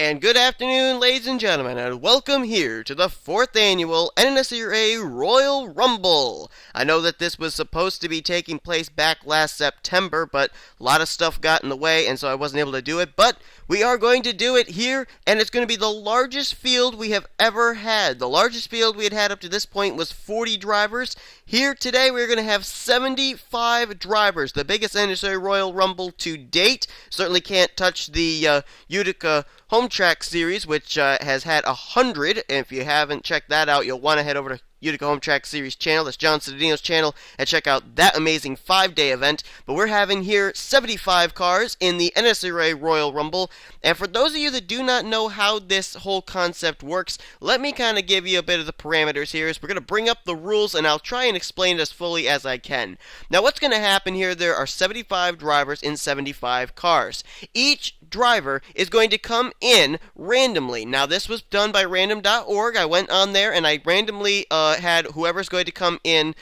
And good afternoon, ladies and gentlemen, and welcome here to the 4th annual NNSCRA Royal Rumble. I know that this was supposed to be taking place back last September, but a lot of stuff got in the way, and so I wasn't able to do it. But we are going to do it here, and it's going to be the largest field we have ever had. The largest field we had up to this point was 40 drivers. Here today, we're going to have 75 drivers, the biggest NNSCRA Royal Rumble to date. Certainly can't touch the Utica Home Track Series, which has had 100, and if you haven't checked that out, you'll want to head over to Utica Home Track Series channel, that's John Citadino's channel, and check out that amazing 5-day event. But we're having here 75 cars in the NNSCRA Royal Rumble, and for those of you that do not know how this whole concept works, let me kind of give you a bit of the parameters here. We're going to bring up the rules, and I'll try and explain it as fully as I can. Now, what's going to happen here, there are 75 drivers in 75 cars. Each driver is going to come in randomly. Now, this was done by random.org. I went on there and I randomly had whoever's going to come in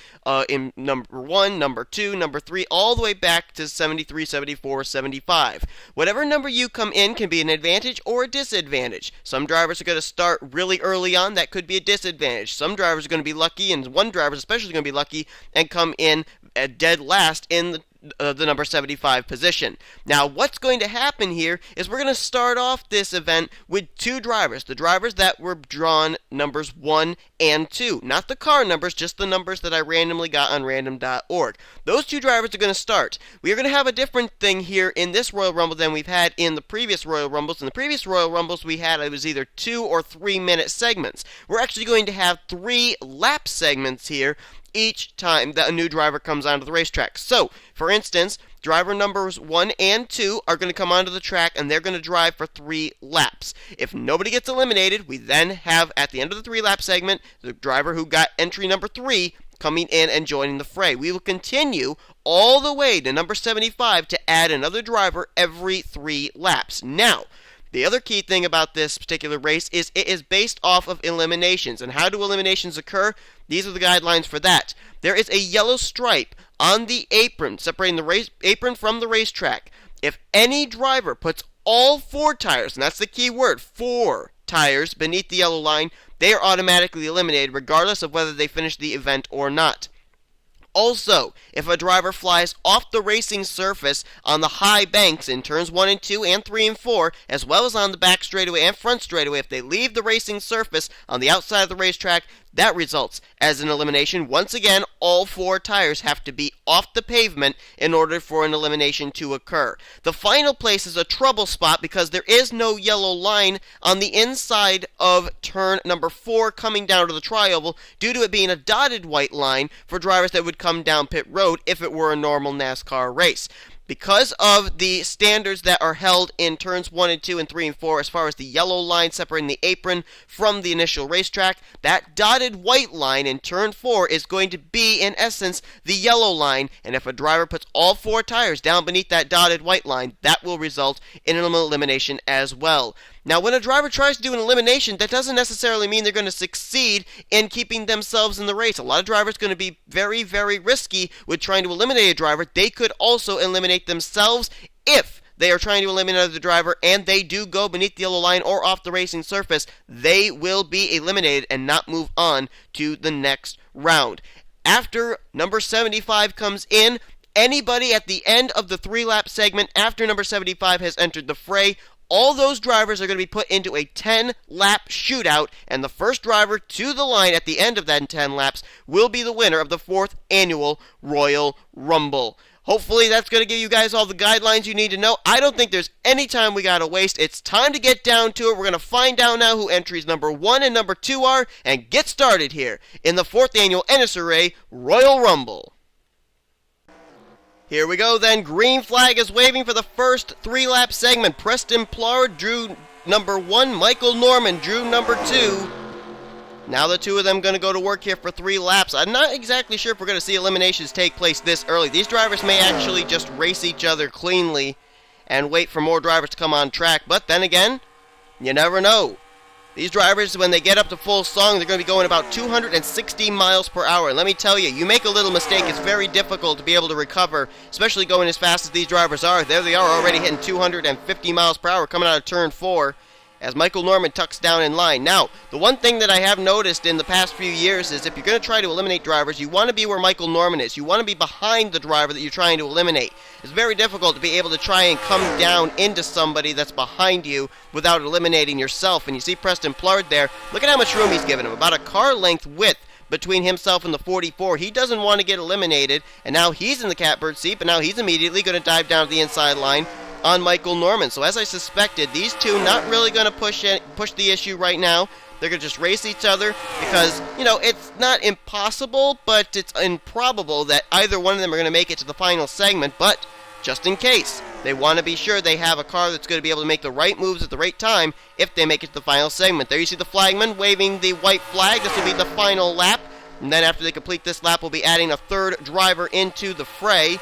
number 1, number 2, number 3, all the way back to 73, 74, 75. Whatever number you come in can be an advantage or a disadvantage. Some drivers are going to start really early on. That could be a disadvantage. Some drivers are going to be lucky, and one driver is especially going to be lucky and come in at dead last in the number 75 position. Now, what's going to happen here is we're going to start off this event with 2 drivers. The drivers that were drawn numbers 1 and 2. Not the car numbers, just the numbers that I randomly got on random.org. Those 2 drivers are going to start. We are going to have a different thing here in this Royal Rumble than we've had in the previous Royal Rumbles. In the previous Royal Rumbles we had, it was either 2 or 3 minute segments. We're actually going to have 3 lap segments here each time that a new driver comes onto the racetrack. So, for instance, driver numbers 1 and 2 are going to come onto the track, and they're going to drive for 3 laps. If nobody gets eliminated, we then have, at the end of the 3-lap segment, the driver who got entry number 3 coming in and joining the fray. We will continue all the way to number 75 to add another driver every 3 laps. Now, the other key thing about this particular race is it is based off of eliminations. And how do eliminations occur? These are the guidelines for that. There is a yellow stripe on the apron separating the apron from the racetrack. If any driver puts all 4 tires, and that's the key word, 4 tires beneath the yellow line, they are automatically eliminated regardless of whether they finish the event or not. Also, if a driver flies off the racing surface on the high banks in turns 1 and 2 and 3 and 4, as well as on the back straightaway and front straightaway, if they leave the racing surface on the outside of the racetrack, that results as an elimination. Once again, all 4 tires have to be off the pavement in order for an elimination to occur. The final place is a trouble spot because there is no yellow line on the inside of turn number 4 coming down to the tri-oval due to it being a dotted white line for drivers that would come down pit road if it were a normal NASCAR race. Because of the standards that are held in turns 1 and 2 and 3 and 4 as far as the yellow line separating the apron from the initial racetrack, that dotted white line in turn 4 is going to be, in essence, the yellow line, and if a driver puts all 4 tires down beneath that dotted white line, that will result in an elimination as well. Now, when a driver tries to do an elimination, that doesn't necessarily mean they're going to succeed in keeping themselves in the race. A lot of drivers are going to be very, very risky with trying to eliminate a driver. They could also eliminate themselves if they are trying to eliminate the driver and they do go beneath the yellow line or off the racing surface. They will be eliminated and not move on to the next round. After number 75 comes in, anybody at the end of the 3-lap segment after number 75 has entered the fray, all those drivers are going to be put into a 10-lap shootout, and the first driver to the line at the end of that 10 laps will be the winner of the 4th annual Royal Rumble. Hopefully that's going to give you guys all the guidelines you need to know. I don't think there's any time we got to waste. It's time to get down to it. We're going to find out now who entries number 1 and number 2 are, and get started here in the 4th annual NNSCRA Royal Rumble. Here we go then. Green flag is waving for the first 3-lap segment. Preston Plard drew number 1. Michael Norman drew number 2. Now the 2 of them going to go to work here for 3 laps. I'm not exactly sure if we're going to see eliminations take place this early. These drivers may actually just race each other cleanly and wait for more drivers to come on track. But then again, you never know. These drivers, when they get up to full song, they're going to be going about 260 miles per hour. And let me tell you, you make a little mistake, it's very difficult to be able to recover, especially going as fast as these drivers are. There they are already hitting 250 miles per hour coming out of turn 4. as Michael Norman tucks down in line. Now, the one thing that I have noticed in the past few years is if you're going to try to eliminate drivers, you want to be where Michael Norman is. You want to be behind the driver that you're trying to eliminate. It's very difficult to be able to try and come down into somebody that's behind you without eliminating yourself. And you see Preston Plard there. Look at how much room he's given him. About a car length width between himself and the 44. He doesn't want to get eliminated, and now he's in the catbird seat, but now he's immediately going to dive down to the inside line on Michael Norman. So as I suspected, these two not really going to push the issue right now. They're going to just race each other because, you know, it's not impossible, but it's improbable that either one of them are going to make it to the final segment. But just in case, they want to be sure they have a car that's going to be able to make the right moves at the right time if they make it to the final segment. There you see the flagman waving the white flag. This will be the final lap. And then after they complete this lap, we'll be adding a third driver into the fray.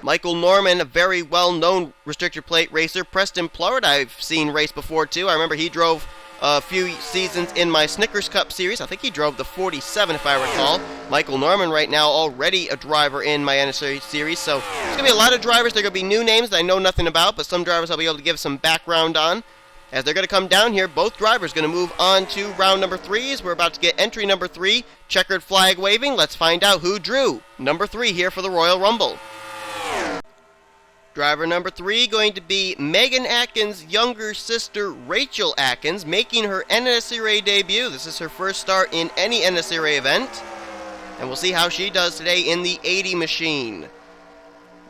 Michael Norman, a very well-known restrictor plate racer. Preston Plard, I've seen race before too. I remember he drove a few seasons in my Snickers Cup series. I think he drove the 47 if I recall. Michael Norman right now already a driver in my NNSCRA series. So there's going to be a lot of drivers. There are going to be new names that I know nothing about, but some drivers I'll be able to give some background on. As they're going to come down here, both drivers going to move on to round number 3 as we're about to get entry number 3. Checkered flag waving. Let's find out who drew number 3 here for the Royal Rumble. Driver number 3 going to be Megan Atkins' younger sister, Rachel Atkins, making her NNSCRA debut. This is her first start in any NNSCRA event. And we'll see how she does today in the 80 machine.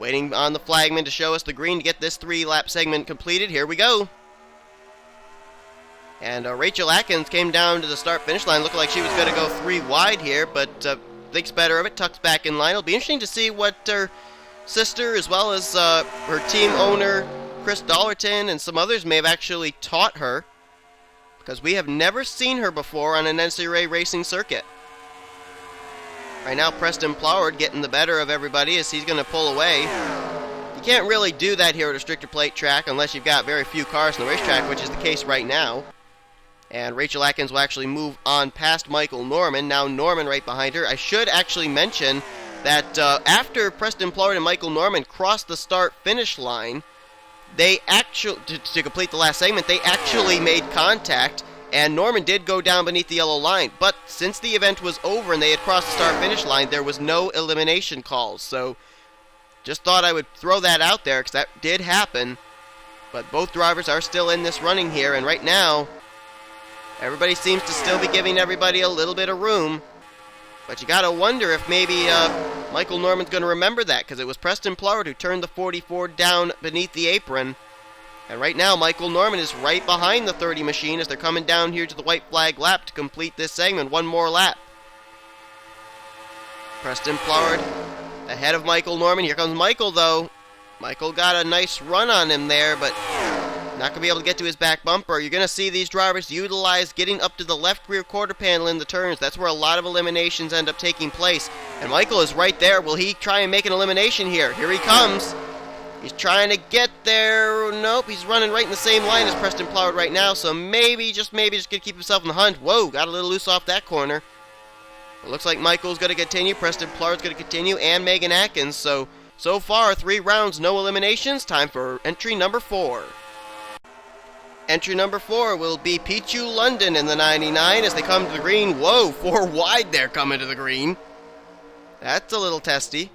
Waiting on the flagman to show us the green to get this 3-lap segment completed. Here we go. And Rachel Atkins came down to the start-finish line. Looking like she was going to go 3 wide here, but thinks better of it, tucks back in line. It'll be interesting to see what her sister, as well as her team owner, Chris Dollerton, and some others may have actually taught her, because we have never seen her before on an NCAA racing circuit. Right now, Preston Ploward getting the better of everybody as he's going to pull away. You can't really do that here at a restrictor plate track unless you've got very few cars on the racetrack, which is the case right now. And Rachel Atkins will actually move on past Michael Norman. Now Norman right behind her. I should actually mention that after Preston Ploward and Michael Norman crossed the start-finish line, they actually, to complete the last segment, they actually made contact, and Norman did go down beneath the yellow line. But since the event was over and they had crossed the start-finish line, there was no elimination calls. So just thought I would throw that out there because that did happen. But both drivers are still in this running here, and right now, everybody seems to still be giving everybody a little bit of room. But you gotta wonder if maybe Michael Norman's gonna remember that, because it was Preston Ploward who turned the 44 down beneath the apron. And right now, Michael Norman is right behind the 30 machine as they're coming down here to the white flag lap to complete this segment. One more lap. Preston Ploward ahead of Michael Norman. Here comes Michael, though. Michael got a nice run on him there, but not going to be able to get to his back bumper. You're going to see these drivers utilize getting up to the left rear quarter panel in the turns. That's where a lot of eliminations end up taking place. And Michael is right there. Will he try and make an elimination here? Here he comes. He's trying to get there. Nope, he's running right in the same line as Preston Ploward right now. So maybe, just going to keep himself in the hunt. Whoa, got a little loose off that corner. It looks like Michael's going to continue. Preston Ploward's going to continue. And Megan Atkins. So far, 3 rounds, no eliminations. Time for entry number 4. Entry number 4 will be Pichu London in the 99 as they come to the green. Whoa, 4 wide there coming to the green. That's a little testy.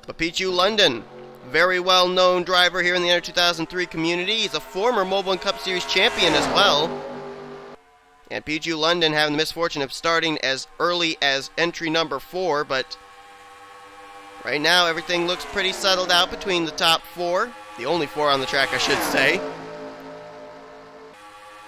But Pichu London, very well-known driver here in the Under 2003 community. He's a former Mobile Cup Series champion as well. And Pichu London having the misfortune of starting as early as entry number 4, but right now everything looks pretty settled out between the top 4. The only 4 on the track, I should say.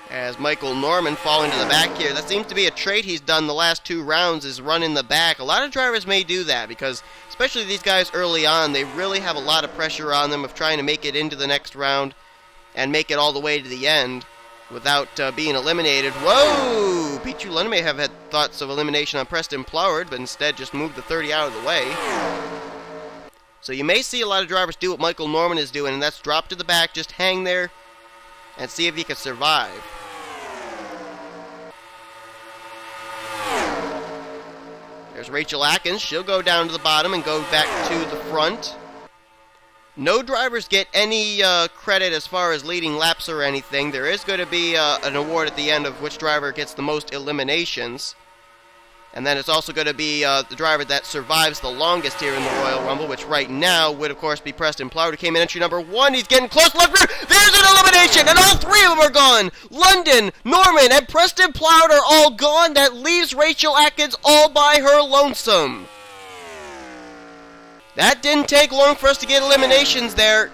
As Michael Norman falling to the back here. That seems to be a trait he's done the last 2 rounds, is run in the back. A lot of drivers may do that because, especially these guys early on, they really have a lot of pressure on them of trying to make it into the next round and make it all the way to the end without being eliminated. Whoa! Pichu London may have had thoughts of elimination on Preston Ploward, but instead just moved the 30 out of the way. So you may see a lot of drivers do what Michael Norman is doing, and that's drop to the back, just hang there, and see if he can survive. There's Rachel Atkins. She'll go down to the bottom and go back to the front. No drivers get any credit as far as leading laps or anything. There is going to be an award at the end of which driver gets the most eliminations. And then it's also going to be the driver that survives the longest here in the Royal Rumble, which right now would, of course, be Preston Ploward, who came in entry number 1. He's getting close left rear. There's an elimination, and all three of them are gone. London, Norman, and Preston Ploward are all gone. That leaves Rachel Atkins all by her lonesome. That didn't take long for us to get eliminations there.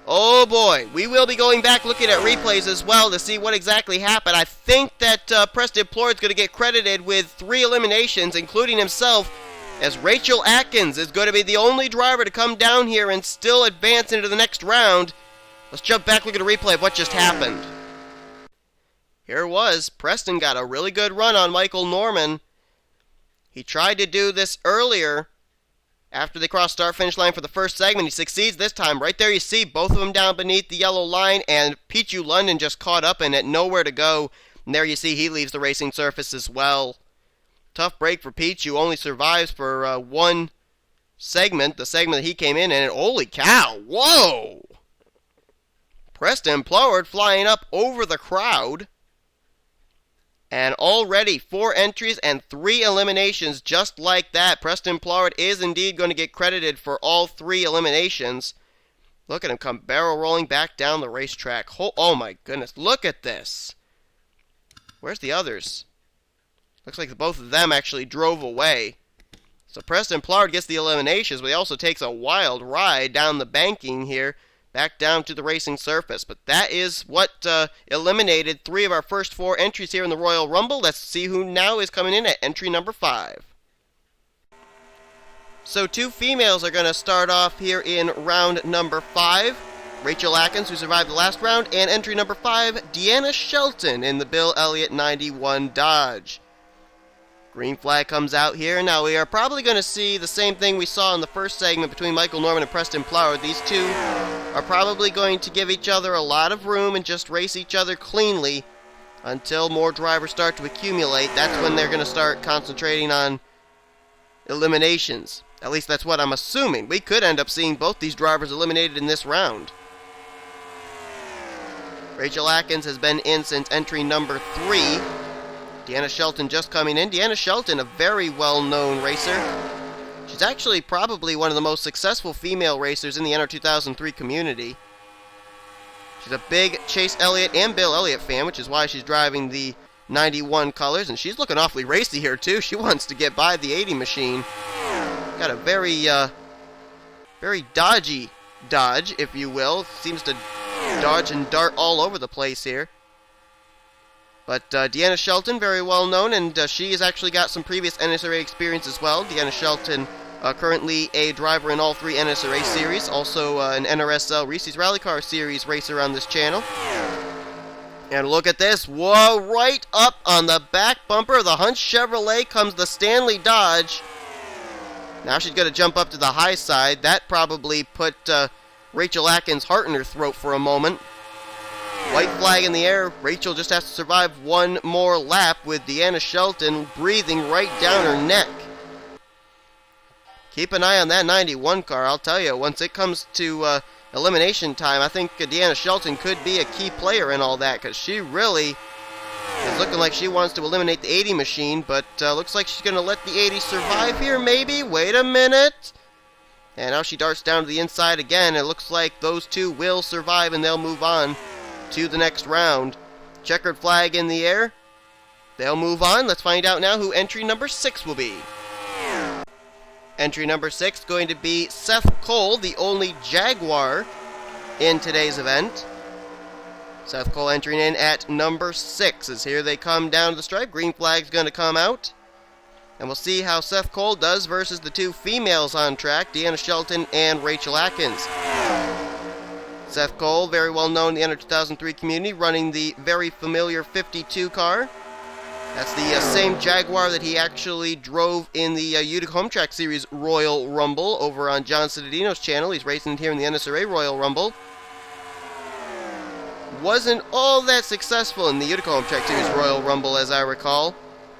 Oh boy, we will be going back looking at replays as well to see what exactly happened. I think that Preston Ploward's going to get credited with 3 eliminations, including himself, as Rachel Atkins is going to be the only driver to come down here and still advance into the next round. Let's jump back, look at a replay of what just happened. Here it was. Preston got a really good run on Michael Norman. He tried to do this earlier. After they cross start-finish line for the first segment, he succeeds this time. Right there you see both of them down beneath the yellow line, and Pichu London just caught up in it, nowhere to go. And there you see he leaves the racing surface as well. Tough break for Pichu, only survives for one segment, the segment that he came in, and holy cow, whoa! Preston Ploward flying up over the crowd. And already 4 entries and 3 eliminations just like that. Preston Ploward is indeed going to get credited for all 3 eliminations. Look at him come barrel rolling back down the racetrack. Oh my goodness, look at this. Where's the others? Looks like both of them actually drove away. So Preston Ploward gets the eliminations, but he also takes a wild ride down the banking here, back down to the racing surface. But that is what eliminated 3 of our first 4 entries here in the Royal Rumble. Let's see who now is coming in at entry number 5. So 2 females are going to start off here in round number 5. Rachel Atkins, who survived the last round, and entry number 5, Deanna Shelton in the Bill Elliott 91 Dodge. Green flag comes out here. Now we are probably going to see the same thing we saw in the first segment between Michael Norman and Preston Ploward. These two are probably going to give each other a lot of room and just race each other cleanly until more drivers start to accumulate. That's when they're going to start concentrating on eliminations. At least that's what I'm assuming. We could end up seeing both these drivers eliminated in this round. Rachel Atkins has been in since entry number 3. Deanna Shelton just coming in. Deanna Shelton, a very well-known racer. She's actually probably one of the most successful female racers in the NR2003 community. She's a big Chase Elliott and Bill Elliott fan, which is why she's driving the 91 colors, and she's looking awfully racy here too. She wants to get by the 80 machine. Got a very dodgy Dodge, if you will. Seems to dodge and dart all over the place here. But Deanna Shelton, very well known, and she has actually got some previous NSRA experience as well. Deanna Shelton, currently a driver in all 3 NSRA series, also an NRSL Reese's Rally Car Series racer on this channel. And look at this. Whoa, right up on the back bumper of the Hunt Chevrolet comes the Stanley Dodge. Now she's going to jump up to the high side. That probably put Rachel Atkins' heart in her throat for a moment. White flag in the air. Rachel just has to survive one more lap with Deanna Shelton breathing right down her neck. Keep an eye on that 91 car. I'll tell you, once it comes to elimination time, I think Deanna Shelton could be a key player in all that, because she really is looking like she wants to eliminate the 80 machine, but looks like she's going to let the 80 survive here, maybe. Wait a minute. And now she darts down to the inside again. It looks like those two will survive and they'll move on to the next round. Checkered flag in the air. They'll move on. Let's find out now who entry number 6 will be. Entry number 6 going to be Seth Cole, the only Jaguar in today's event. Seth Cole entering in at number 6 as here they come down to the stripe. Green flag's going to come out. And we'll see how Seth Cole does versus the 2 females on track, Deanna Shelton and Rachel Atkins. Seth Cole, very well known in the Under 2003 community, running the very familiar 52 car. That's the same Jaguar that he actually drove in the Utica Home Track Series Royal Rumble over on John Citadino's channel. He's racing it here in the NSRA Royal Rumble. Wasn't all that successful in the Utica Home Track Series Royal Rumble, as I recall.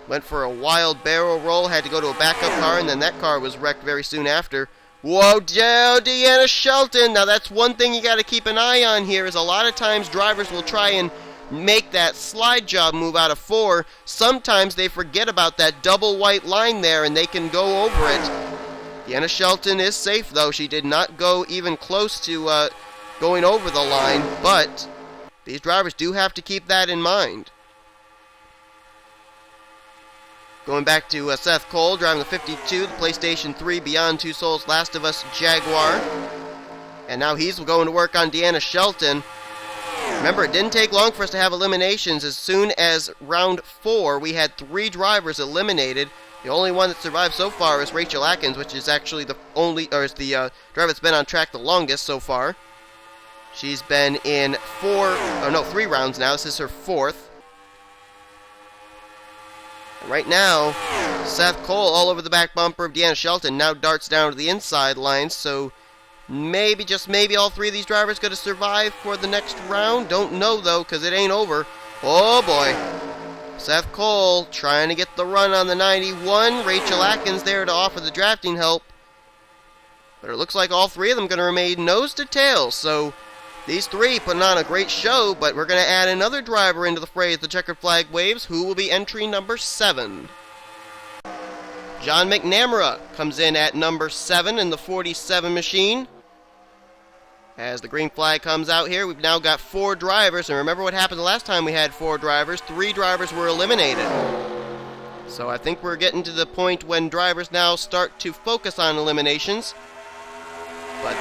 Went for a wild barrel roll, had to go to a backup car, and then that car was wrecked very soon after. Whoa, Deanna Shelton. Now that's one thing you got to keep an eye on here, is a lot of times drivers will try and make that slide job move out of 4. Sometimes they forget about that double white line there and they can go over it. Deanna Shelton is safe though. She did not go even close to going over the line, but these drivers do have to keep that in mind. Going back to Seth Cole, driving the 52, the PlayStation 3 Beyond Two Souls Last of Us Jaguar. And now he's going to work on Deanna Shelton. Remember, it didn't take long for us to have eliminations. As soon as round 4, we had 3 drivers eliminated. The only one that survived so far is Rachel Atkins, which is actually the driver that's been on track the longest so far. She's been in 3 rounds now. This is her 4th. Right now, Seth Cole all over the back bumper of Deanna Shelton, now darts down to the inside line, so maybe, just maybe, all 3 of these drivers going to survive for the next round. Don't know, though, because it ain't over. Oh, boy. Seth Cole trying to get the run on the 91. Rachel Atkins there to offer the drafting help. But it looks like all 3 of them going to remain nose to tail, so these 3 putting on a great show, but we're going to add another driver into the fray as the checkered flag waves, who will be entry number 7. John McNamara comes in at number 7 in the 47 machine. As the green flag comes out here, we've now got 4 drivers, and remember what happened the last time we had 4 drivers? 3 drivers were eliminated. So I think we're getting to the point when drivers now start to focus on eliminations. But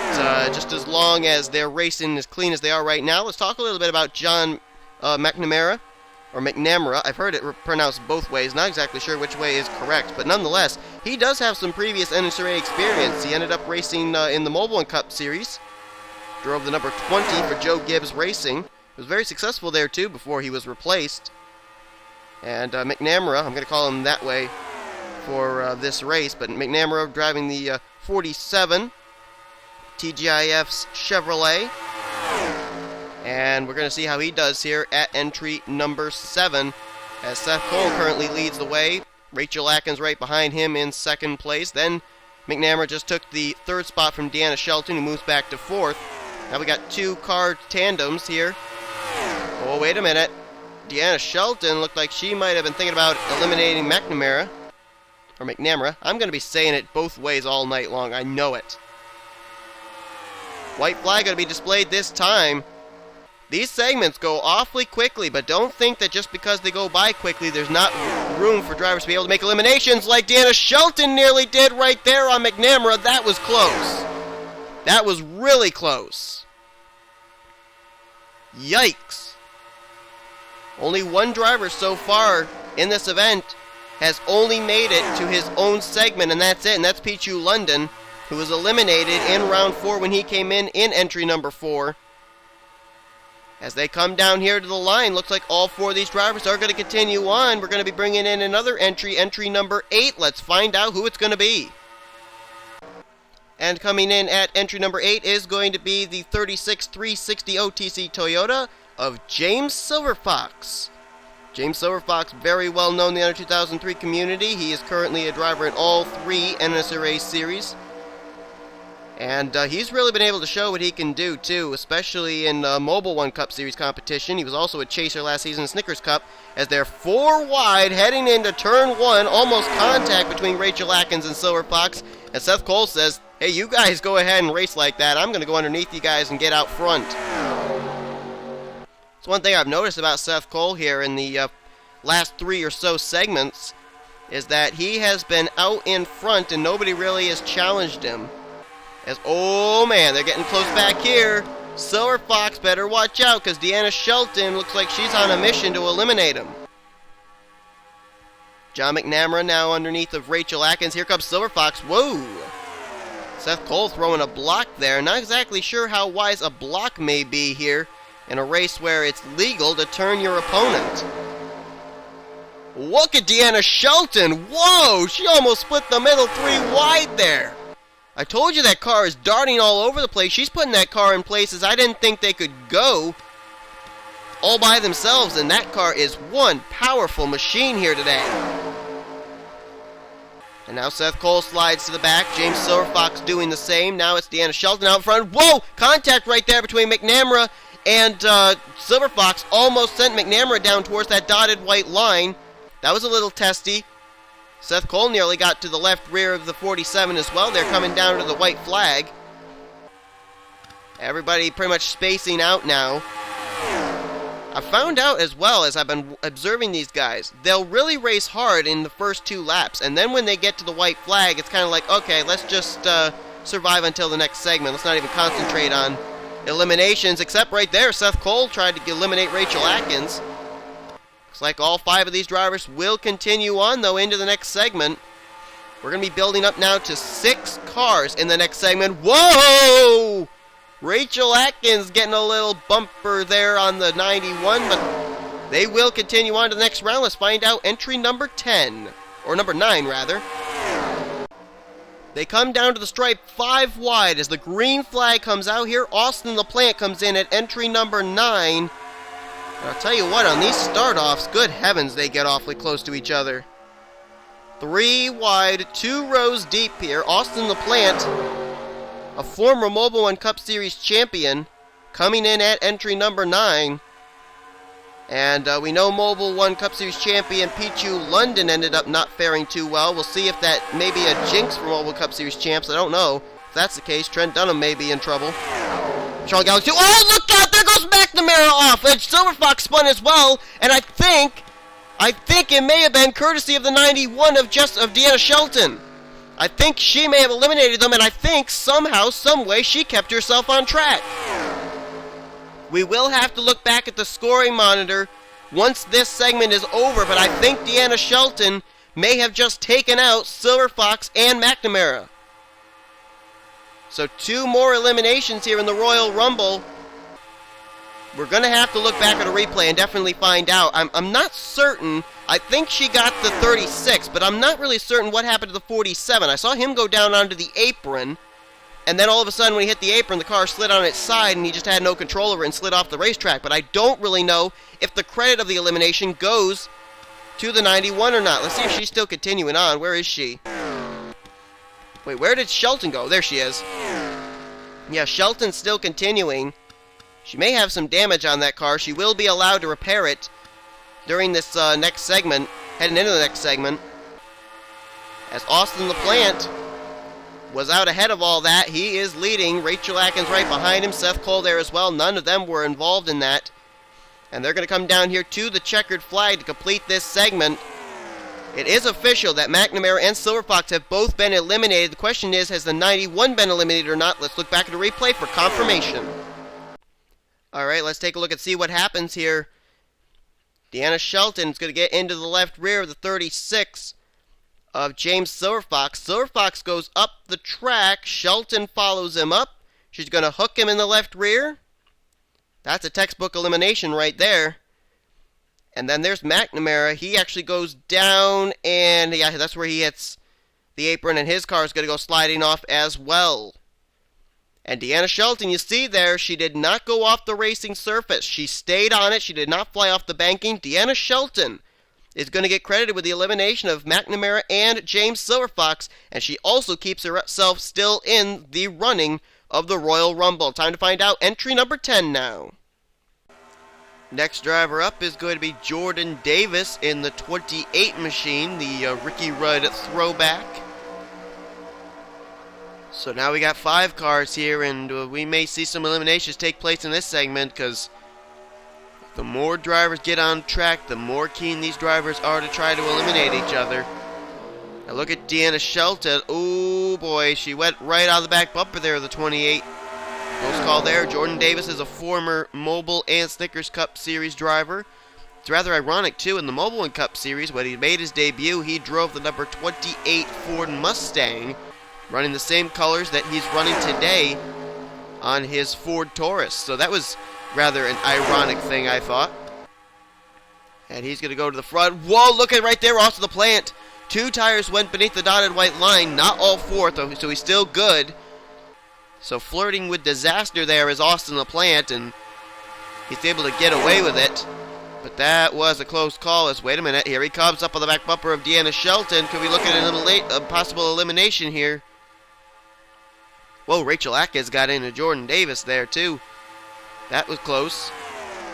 just as long as they're racing as clean as they are right now, let's talk a little bit about John McNamara, or McNamara. I've heard it pronounced both ways, not exactly sure which way is correct, but nonetheless, he does have some previous NNSCRA experience. He ended up racing in the Mobile One Cup Series, drove the number 20 for Joe Gibbs Racing. He was very successful there too before he was replaced. And McNamara, I'm going to call him that way for this race, but McNamara driving the 47 TGIF's Chevrolet. And we're going to see how he does here at entry number 7, as Seth Cole currently leads the way. Rachel Atkins right behind him in 2nd place. Then McNamara just took the 3rd spot from Deanna Shelton, who moves back to 4th. Now we got 2 car tandems here. Oh, wait a minute. Deanna Shelton looked like she might have been thinking about eliminating McNamara. Or McNamara. I'm going to be saying it both ways all night long. I know it. White flag going to be displayed this time. These segments go awfully quickly, but don't think that just because they go by quickly, there's not room for drivers to be able to make eliminations like Deanna Shelton nearly did right there on McNamara. That was close. That was really close. Yikes. Only 1 driver so far in this event has only made it to his own segment, and that's it, and that's Pichu London, who was eliminated in round 4 when he came in entry number 4. As they come down here to the line, looks like all 4 of these drivers are going to continue on. We're going to be bringing in another entry number 8. Let's find out who it's going to be. And coming in at entry number 8 is going to be the 36360 OTC Toyota of James Silverfox. James Silverfox, very well known in the under 2003 community. He is currently a driver in all 3 NNSCRA series. And he's really been able to show what he can do, too, especially in Mobile One Cup Series competition. He was also a chaser last season in Snickers Cup, as they're 4 wide heading into turn 1, almost contact between Rachel Atkins and Silverfox. And Seth Cole says, hey, you guys go ahead and race like that. I'm going to go underneath you guys and get out front. It's one thing I've noticed about Seth Cole here in the last 3 or so segments, is that he has been out in front and nobody really has challenged him. As, oh man, they're getting close back here. Silverfox better watch out, because Deanna Shelton looks like she's on a mission to eliminate him. John McNamara now underneath of Rachel Atkins. Here comes Silverfox. Whoa! Seth Cole throwing a block there. Not exactly sure how wise a block may be here in a race where it's legal to turn your opponent. Look at Deanna Shelton. Whoa! She almost split the middle 3 wide there. I told you that car is darting all over the place. She's putting that car in places I didn't think they could go all by themselves, and that car is one powerful machine here today. And now Seth Cole slides to the back. James Silverfox doing the same. Now it's Deanna Shelton out front. Whoa! Contact right there between McNamara and Silverfox. Almost sent McNamara down towards that dotted white line. That was a little testy. Seth Cole nearly got to the left rear of the 47 as well. They're coming down to the white flag. Everybody pretty much spacing out now. I found out as well, as I've been observing these guys, they'll really race hard in the first 2 laps, and then when they get to the white flag, it's kind of like, okay, let's just survive until the next segment. Let's not even concentrate on eliminations, except right there, Seth Cole tried to eliminate Rachel Atkins. Looks like all 5 of these drivers will continue on, though, into the next segment. We're going to be building up now to 6 cars in the next segment. Whoa! Rachel Atkins getting a little bumper there on the 91, but they will continue on to the next round. Let's find out entry number 10, or number 9 rather. They come down to the stripe 5 wide as the green flag comes out here. Austin LaPlante comes in at entry number 9. And I'll tell you what, on these start-offs, good heavens, they get awfully close to each other. 3 wide, 2 rows deep here. Austin LaPlante, a former Mobile One Cup Series champion, coming in at entry number 9. And we know Mobile One Cup Series champion Pichu London ended up not faring too well. We'll see if that may be a jinx for Mobile Cup Series champs. I don't know. If that's the case, Trent Dunham may be in trouble. Charles Galaxy. Oh, look out! There goes McNamara off! And Silverfox spun as well. And I think it may have been courtesy of the 91 of Deanna Shelton. I think she may have eliminated them, and I think somehow, someway, she kept herself on track. We will have to look back at the scoring monitor once this segment is over, but I think Deanna Shelton may have just taken out Silverfox and McNamara. So 2 more eliminations here in the Royal Rumble. We're going to have to look back at a replay and definitely find out. I'm not certain. I think she got the 36, but I'm not really certain what happened to the 47. I saw him go down onto the apron, and then all of a sudden when he hit the apron, the car slid on its side, and he just had no control over it and slid off the racetrack. But I don't really know if the credit of the elimination goes to the 91 or not. Let's see if she's still continuing on. Where is she? Wait, where did Shelton go? There she is. Yeah, Shelton's still continuing. She may have some damage on that car. She will be allowed to repair it during this next segment, heading into the next segment. As Austin LaPlante was out ahead of all that, he is leading. Rachel Atkins right behind him. Seth Cole there as well. None of them were involved in that. And they're going to come down here to the checkered flag to complete this segment. It is official that McNamara and Silverfox have both been eliminated. The question is, has the 91 been eliminated or not? Let's look back at the replay for confirmation. Alright, let's take a look and see what happens here. Deanna Shelton is going to get into the left rear of the 36 of James Silverfox. Silverfox goes up the track. Shelton follows him up. She's going to hook him in the left rear. That's a textbook elimination right there. And then there's McNamara. He actually goes down, and yeah, that's where he hits the apron, and his car is going to go sliding off as well. And Deanna Shelton, you see there, she did not go off the racing surface. She stayed on it. She did not fly off the banking. Deanna Shelton is going to get credited with the elimination of McNamara and James Silverfox, and she also keeps herself still in the running of the Royal Rumble. Time to find out entry number 10 now. Next driver up is going to be Jordan Davis in the 28 machine, the Ricky Rudd throwback. So now we got 5 cars here, and we may see some eliminations take place in this segment, because the more drivers get on track, the more keen these drivers are to try to eliminate each other. Now look at Deanna Shelton. Oh boy, she went right out of the back bumper there, the 28. Close call there. Jordan Davis is a former Mobile and Snickers Cup Series driver. It's rather ironic, too, in the Mobile One Cup Series, when he made his debut, he drove the number 28 Ford Mustang, running the same colors that he's running today on his Ford Taurus. So that was rather an ironic thing, I thought. And he's going to go to the front. Whoa, look at right there, off to the plant. 2 tires went beneath the dotted white line, not all 4, so he's still good. So flirting with disaster there is Austin LaPlante, and he's able to get away with it. But that was a close call. Wait a minute. Here he comes up on the back bumper of Deanna Shelton. Could we look at a possible elimination here? Whoa, Rachel Atkins got into Jordan Davis there, too. That was close.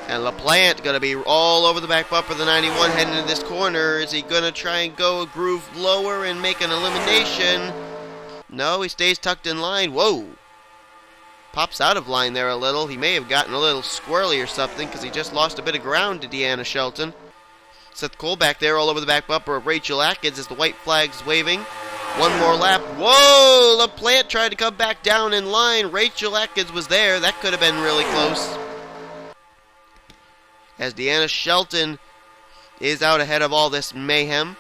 And LaPlante going to be all over the back bumper of the 91 heading into this corner. Is he going to try and go a groove lower and make an elimination? No, he stays tucked in line. Whoa. Pops out of line there a little. He may have gotten a little squirrely or something because he just lost a bit of ground to Deanna Shelton. Seth Cole back there all over the back bumper of Rachel Atkins as the white flag's waving. One more lap. Whoa! LaPlante tried to come back down in line. Rachel Atkins was there. That could have been really close. As Deanna Shelton is out ahead of all this mayhem.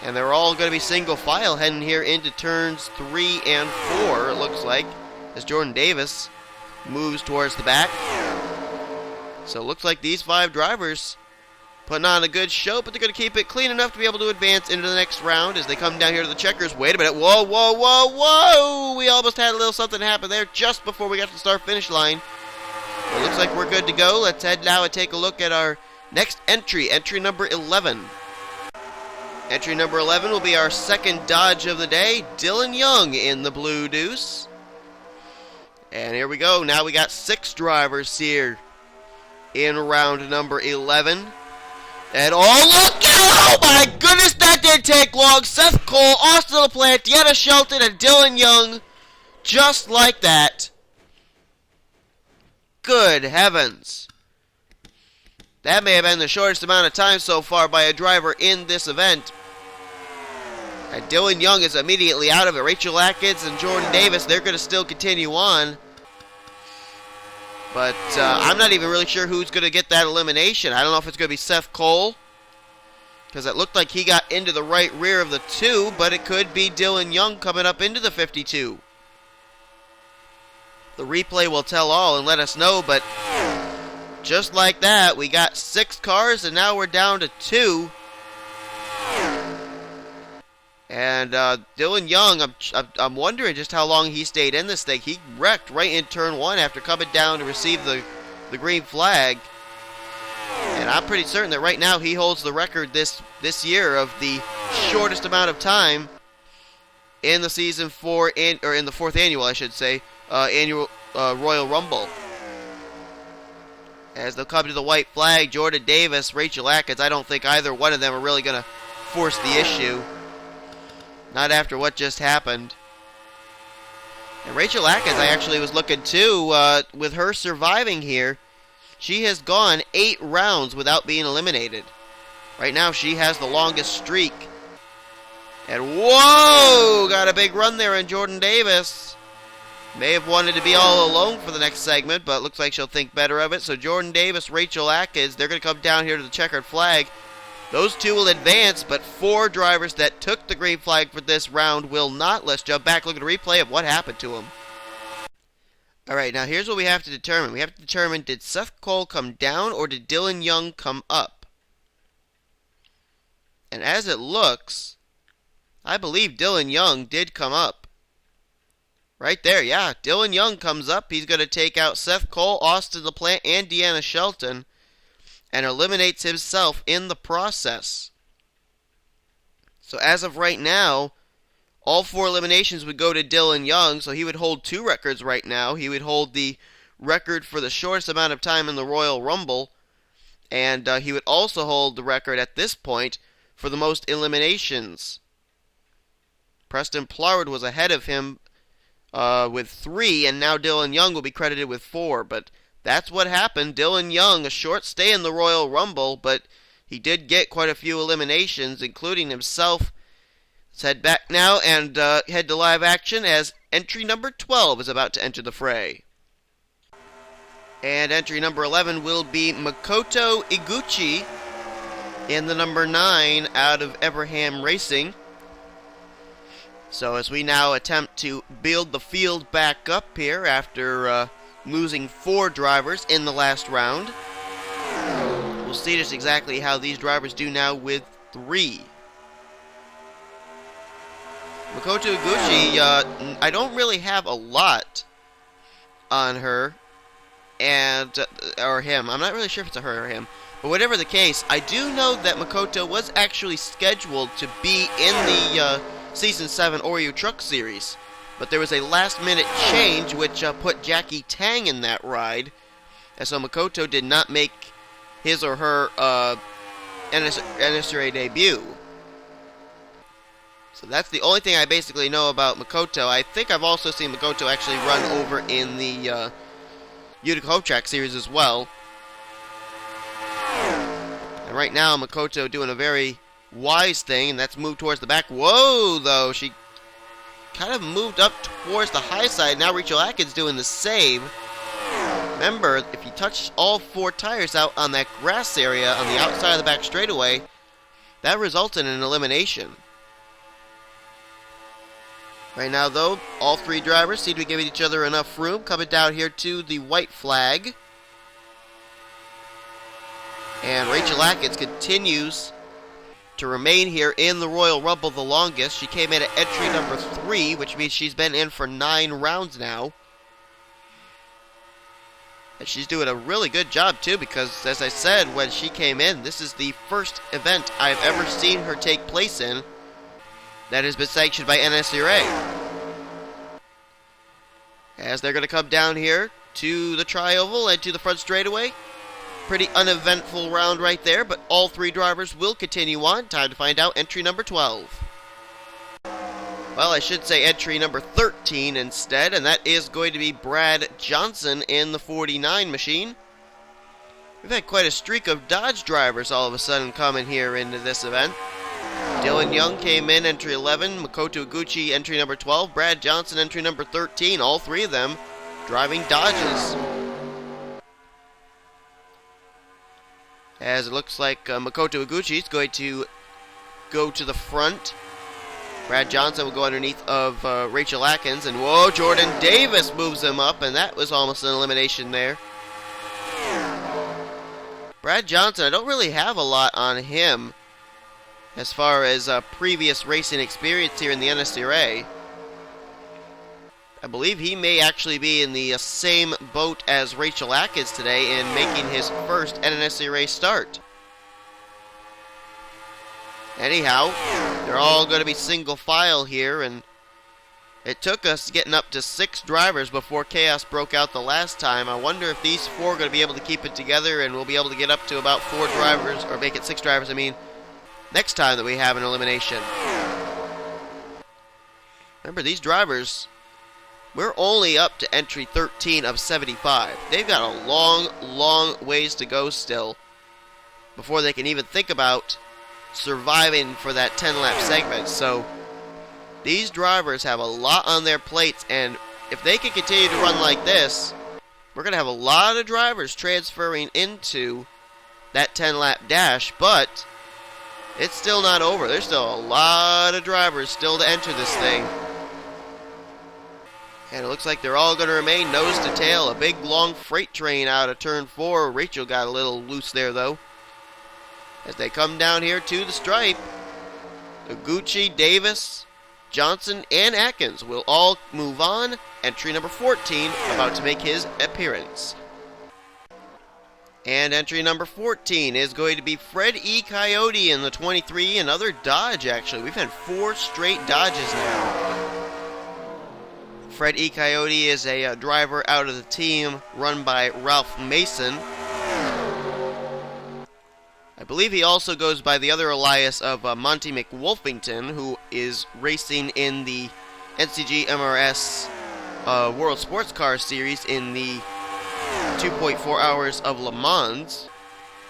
And they're all going to be single file heading here into turns 3 and 4, it looks like, as Jordan Davis moves towards the back. So it looks like these 5 drivers putting on a good show, but they're going to keep it clean enough to be able to advance into the next round as they come down here to the checkers. Wait a minute. Whoa, whoa, whoa, whoa! We almost had a little something happen there just before we got to the start-finish line. It looks like we're good to go. Let's head now and take a look at our next entry, entry number 11. Entry number 11 will be our second Dodge of the day, Dylan Young in the Blue Deuce. And here we go. Now we got 6 drivers here in round number 11. And oh, look! Oh my goodness, that didn't take long. Seth Cole, Austin LaPlante, Deanna Shelton, and Dylan Young. Just like that. Good heavens. That may have been the shortest amount of time so far by a driver in this event. And Dylan Young is immediately out of it. Rachel Atkins and Jordan Davis, they're going to still continue on. But I'm not even really sure who's going to get that elimination. I don't know if it's going to be Seth Cole, because it looked like he got into the right rear of the 2, but it could be Dylan Young coming up into the 52. The replay will tell all and let us know, but just like that, we got 6 cars, and now we're down to 2. And Dylan Young, I'm wondering just how long he stayed in this thing. He wrecked right in turn 1 after coming down to receive the green flag. And I'm pretty certain that right now he holds the record this year of the shortest amount of time in the season 4, or in the 4th annual, I should say, annual Royal Rumble. As they'll come to the white flag, Jordan Davis, Rachel Atkins, I don't think either one of them are really going to force the issue. Not after what just happened. And Rachel Atkins, I actually was looking too, with her surviving here, she has gone 8 rounds without being eliminated. Right now she has the longest streak. And whoa! Got a big run there in Jordan Davis. May have wanted to be all alone for the next segment, but looks like she'll think better of it. So Jordan Davis, Rachel Atkins, they're going to come down here to the checkered flag. Those 2 will advance, but 4 drivers that took the green flag for this round will not. Let's jump back, look at a replay of what happened to them. Alright, now here's what we have to determine. We have to determine, did Seth Cole come down or did Dylan Young come up? And as it looks, I believe Dylan Young did come up. Right there, yeah. Dylan Young comes up. He's going to take out Seth Cole, Austin LaPlante, and Deanna Shelton, and eliminates himself in the process. So as of right now, all 4 eliminations would go to Dylan Young, so he would hold 2 records right now. He would hold the record for the shortest amount of time in the Royal Rumble, and he would also hold the record at this point for the most eliminations. Preston Ploward was ahead of him with 3, and now Dylan Young will be credited with 4, but that's what happened. Dylan Young, a short stay in the Royal Rumble, but he did get quite a few eliminations, including himself. Let's head back now and head to live action as entry number 12 is about to enter the fray. And entry number 11 will be Makoto Iguchi in the number 9 out of Everham Racing. So as we now attempt to build the field back up here after losing 4 drivers in the last round. We'll see just exactly how these drivers do now with 3. Makoto Iguchi, I don't really have a lot on her, and or him. I'm not really sure if it's a her or him. But whatever the case, I do know that Makoto was actually scheduled to be in the Season 7 Oreo Truck Series. But there was a last-minute change which put Jackie Tang in that ride. And so Makoto did not make his or her NNSCRA debut. So that's the only thing I basically know about Makoto. I think I've also seen Makoto actually run over in the Utica Hope Track series as well. And right now, Makoto doing a very wise thing, and that's move towards the back. Whoa, though. She kind of moved up towards the high side. Now Rachel Atkins doing the save. Remember, if you touch all 4 tires out on that grass area on the outside of the back straightaway, that resulted in an elimination. Right now, though, all 3 drivers seem to be giving each other enough room. Coming down here to the white flag. And Rachel Atkins continues to remain here in the Royal Rumble the longest. She came in at entry number 3, which means she's been in for 9 rounds now. And she's doing a really good job, too, because, as I said, when she came in, this is the first event I've ever seen her take place in that has been sanctioned by NNSCRA. As they're going to come down here to the tri-oval and to the front straightaway. Pretty uneventful round right there, but all 3 drivers will continue on. Time to find out entry number 12. Well, I should say entry number 13 instead, and that is going to be Brad Johnson in the 49 machine. We've had quite a streak of Dodge drivers all of a sudden coming here into this event. Dylan Young came in entry 11, Makoto Iguchi entry number 12, Brad Johnson entry number 13, all 3 of them driving Dodges. As it looks like Makoto Iguchi is going to go to the front. Brad Johnson will go underneath of Rachel Atkins. And whoa, Jordan Davis moves him up, and that was almost an elimination there. Brad Johnson, I don't really have a lot on him as far as previous racing experience here in the NNSCRA. I believe he may actually be in the same boat as Rachel Atkins today in making his first NNSCRA start. Anyhow, they're all going to be single file here, and it took us getting up to 6 drivers before chaos broke out the last time. I wonder if these 4 are going to be able to keep it together and we'll be able to get up to about 4 drivers, or make it 6 drivers, next time that we have an elimination. Remember, these drivers, we're only up to entry 13 of 75. They've got a long, long ways to go still before they can even think about surviving for that 10-lap segment. So these drivers have a lot on their plates, and if they can continue to run like this, we're going to have a lot of drivers transferring into that 10-lap dash, but it's still not over. There's still a lot of drivers still to enter this thing. And it looks like they're all going to remain nose to tail. A big, long freight train out of turn 4. Rachel got a little loose there, though. As they come down here to the stripe, Iguchi, Davis, Johnson, and Atkins will all move on. Entry number 14 about to make his appearance. And entry number 14 is going to be Fred E. Coyote in the 23, another Dodge, actually. We've had 4 straight Dodges now. Fred E. Coyote is a driver out of the team run by Ralph Mason. I believe he also goes by the other alias of Monty McWolfington, who is racing in the NCG MRS World Sports Car Series in the 2.4 Hours of Le Mans,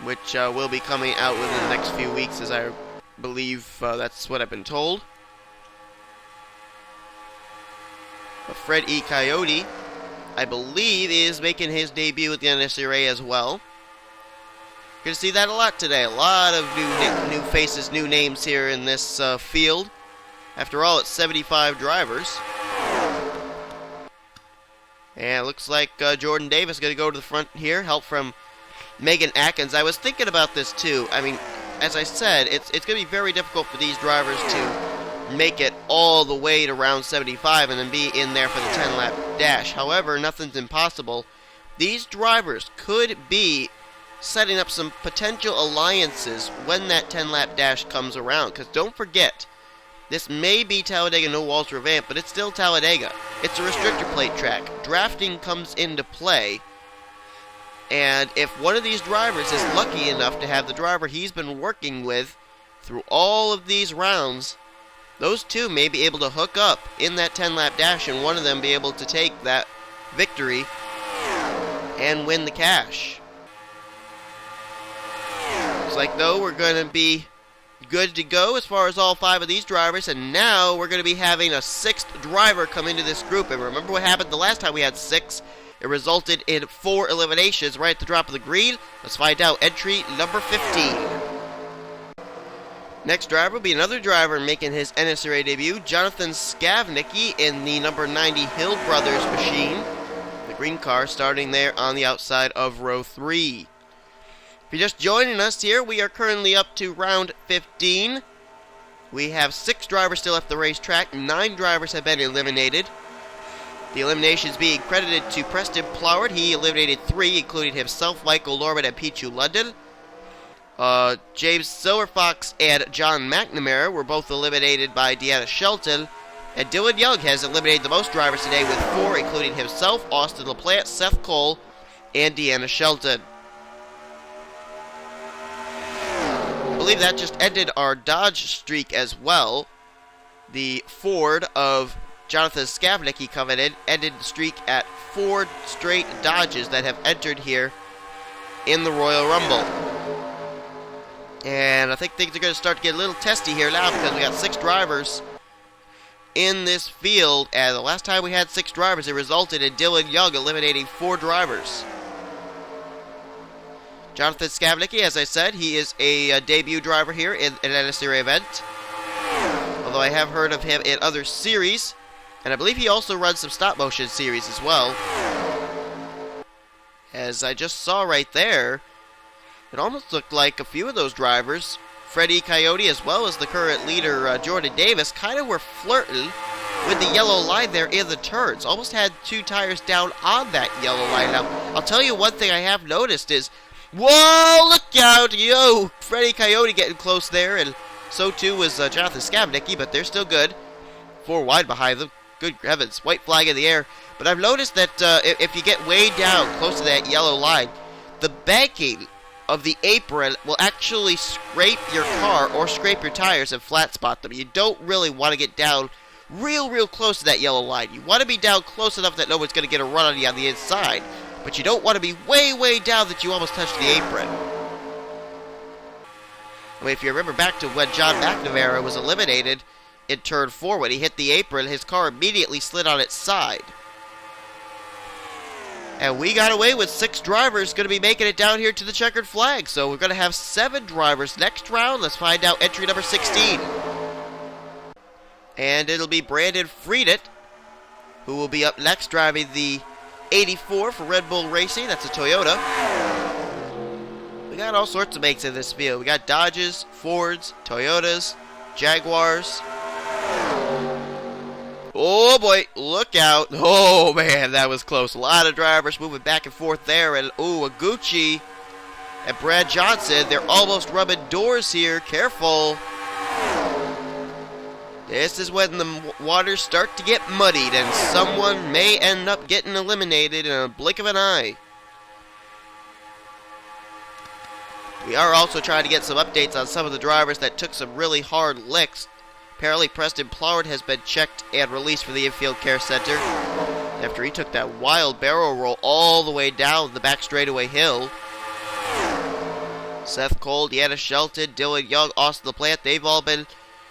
which will be coming out within the next few weeks, as I believe that's what I've been told. But Fred E. Coyote, I believe, is making his debut with the NNSCRA as well. You're going to see that a lot today. A lot of new faces, new names here in this field. After all, it's 75 drivers. And it looks like Jordan Davis is going to go to the front here. Help from Megan Atkins. I was thinking about this too. As I said, it's going to be very difficult for these drivers to make it all the way to round 75 and then be in there for the 10-lap dash. However, nothing's impossible. These drivers could be setting up some potential alliances when that 10-lap dash comes around. Because don't forget, this may be Talladega No Walls revamped, but it's still Talladega. It's a restrictor plate track. Drafting comes into play. And if one of these drivers is lucky enough to have the driver he's been working with through all of these rounds, those two may be able to hook up in that 10-lap dash, and one of them be able to take that victory and win the cash. Looks like, though, we're going to be good to go as far as all 5 of these drivers, and now we're going to be having a 6th driver come into this group. And remember what happened the last time we had 6? It resulted in 4 eliminations right at the drop of the green. Let's find out. Entry number 15. Next driver will be another driver making his NNSCRA debut, Jonathan Skavnicki in the number 90 Hill Brothers machine. The green car starting there on the outside of row 3. If you're just joining us here, we are currently up to round 15. We have 6 drivers still at the racetrack. 9 drivers have been eliminated. The eliminations being credited to Preston Ploward. He eliminated 3, including himself, Michael Norman, and Pichu London. James Silverfox and John McNamara were both eliminated by Deanna Shelton. And Dylan Young has eliminated the most drivers today with 4, including himself, Austin LaPlante, Seth Cole, and Deanna Shelton. I believe that just ended our Dodge streak as well. The Ford of Jonathan Skavnicki coming in ended the streak at 4 straight Dodges that have entered here in the Royal Rumble. And I think things are going to start to get a little testy here now, because we got 6 drivers in this field, and the last time we had 6 drivers, it resulted in Dylan Young eliminating 4 drivers. Jonathan Skavnicki, as I said, he is a debut driver here in an NNSCRA event, although I have heard of him in other series, and I believe he also runs some stop-motion series as well. As I just saw right there, it almost looked like a few of those drivers, Freddie Coyote as well as the current leader, Jordan Davis, kind of were flirting with the yellow line there in the turns. Almost had 2 tires down on that yellow line. Now, I'll tell you one thing I have noticed is, whoa, look out, yo! Freddie Coyote getting close there, and so too was Jonathan Skavnicki, but they're still good. 4 wide behind them. Good heavens, white flag in the air. But I've noticed that if you get way down close to that yellow line, the banking of the apron will actually scrape your car or scrape your tires and flat spot them. You don't really want to get down real close to that yellow line. You want to be down close enough that no one's going to get a run on you on the inside, but you don't want to be way down that you almost touch the apron. I mean, if you remember back to when John McNamara was eliminated in turn 4, when he hit the apron, his car immediately slid on its side. And we got away with 6 drivers going to be making it down here to the checkered flag. So we're going to have 7 drivers next round. Let's find out entry number 16. And it'll be Brandon Friedit, who will be up next driving the 84 for Red Bull Racing. That's a Toyota. We got all sorts of makes in this field. We got Dodges, Fords, Toyotas, Jaguars. Oh boy, look out. Oh man, that was close. A lot of drivers moving back and forth there. And ooh, Aguchi and Brad Johnson, they're almost rubbing doors here. Careful. This is when the waters start to get muddied and someone may end up getting eliminated in a blink of an eye. We are also trying to get some updates on some of the drivers that took some really hard licks. Apparently, Preston Ploward has been checked and released from the infield care center after he took that wild barrel roll all the way down the back straightaway hill. Seth Cole, Deanna Shelton, Dylan Young, Austin LaPlante, they've all been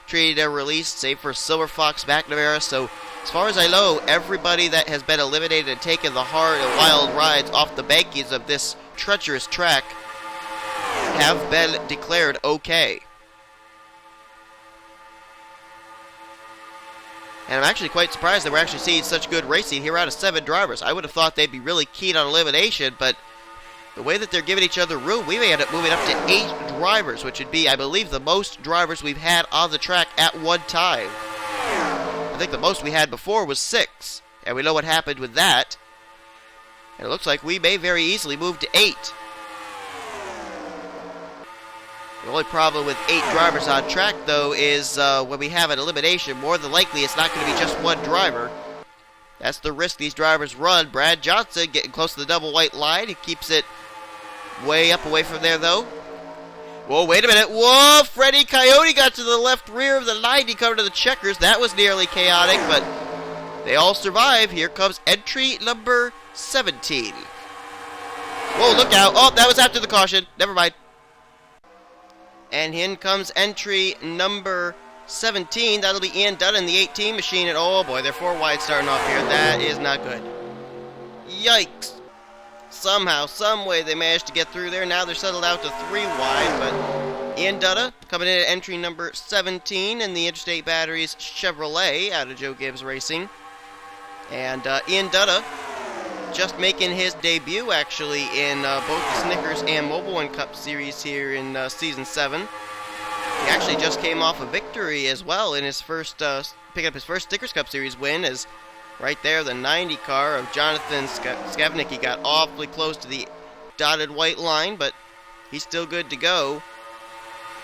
treated and released, save for Silverfox McNamara. So, as far as I know, everybody that has been eliminated and taken the hard and wild rides off the bankings of this treacherous track have been declared okay. And I'm actually quite surprised that we're actually seeing such good racing here out of 7 drivers. I would have thought they'd be really keen on elimination, but the way that they're giving each other room, we may end up moving up to 8 drivers, which would be, I believe, the most drivers we've had on the track at one time. I think the most we had before was 6, and we know what happened with that. And it looks like we may very easily move to 8. The only problem with 8 drivers on track, though, is when we have an elimination, more than likely it's not going to be just one driver. That's the risk these drivers run. Brad Johnson getting close to the double white line. He keeps it way up away from there, though. Whoa, wait a minute. Whoa, Freddie Coyote got to the left rear of the 90, coming to the checkers. That was nearly chaotic, but they all survive. Here comes entry number 17. Whoa, look out. Oh, that was after the caution. Never mind. And in comes entry number 17. That'll be Ian Dunn in the 18 machine. And oh boy, they're 4 wide starting off here. That is not good. Yikes. Somehow, some way they managed to get through there. Now they're settled out to 3 wide. But Ian Dutta coming in at entry number 17 in the Interstate Batteries Chevrolet out of Joe Gibbs Racing. And Ian Dutta just making his debut, actually, in both the Snickers and Mobile One Cup Series here in Season 7. He actually just came off a victory as well in his first, picking up his first Snickers Cup Series win, as right there, the 90 car of Jonathan Skavnicki got awfully close to the dotted white line, but he's still good to go.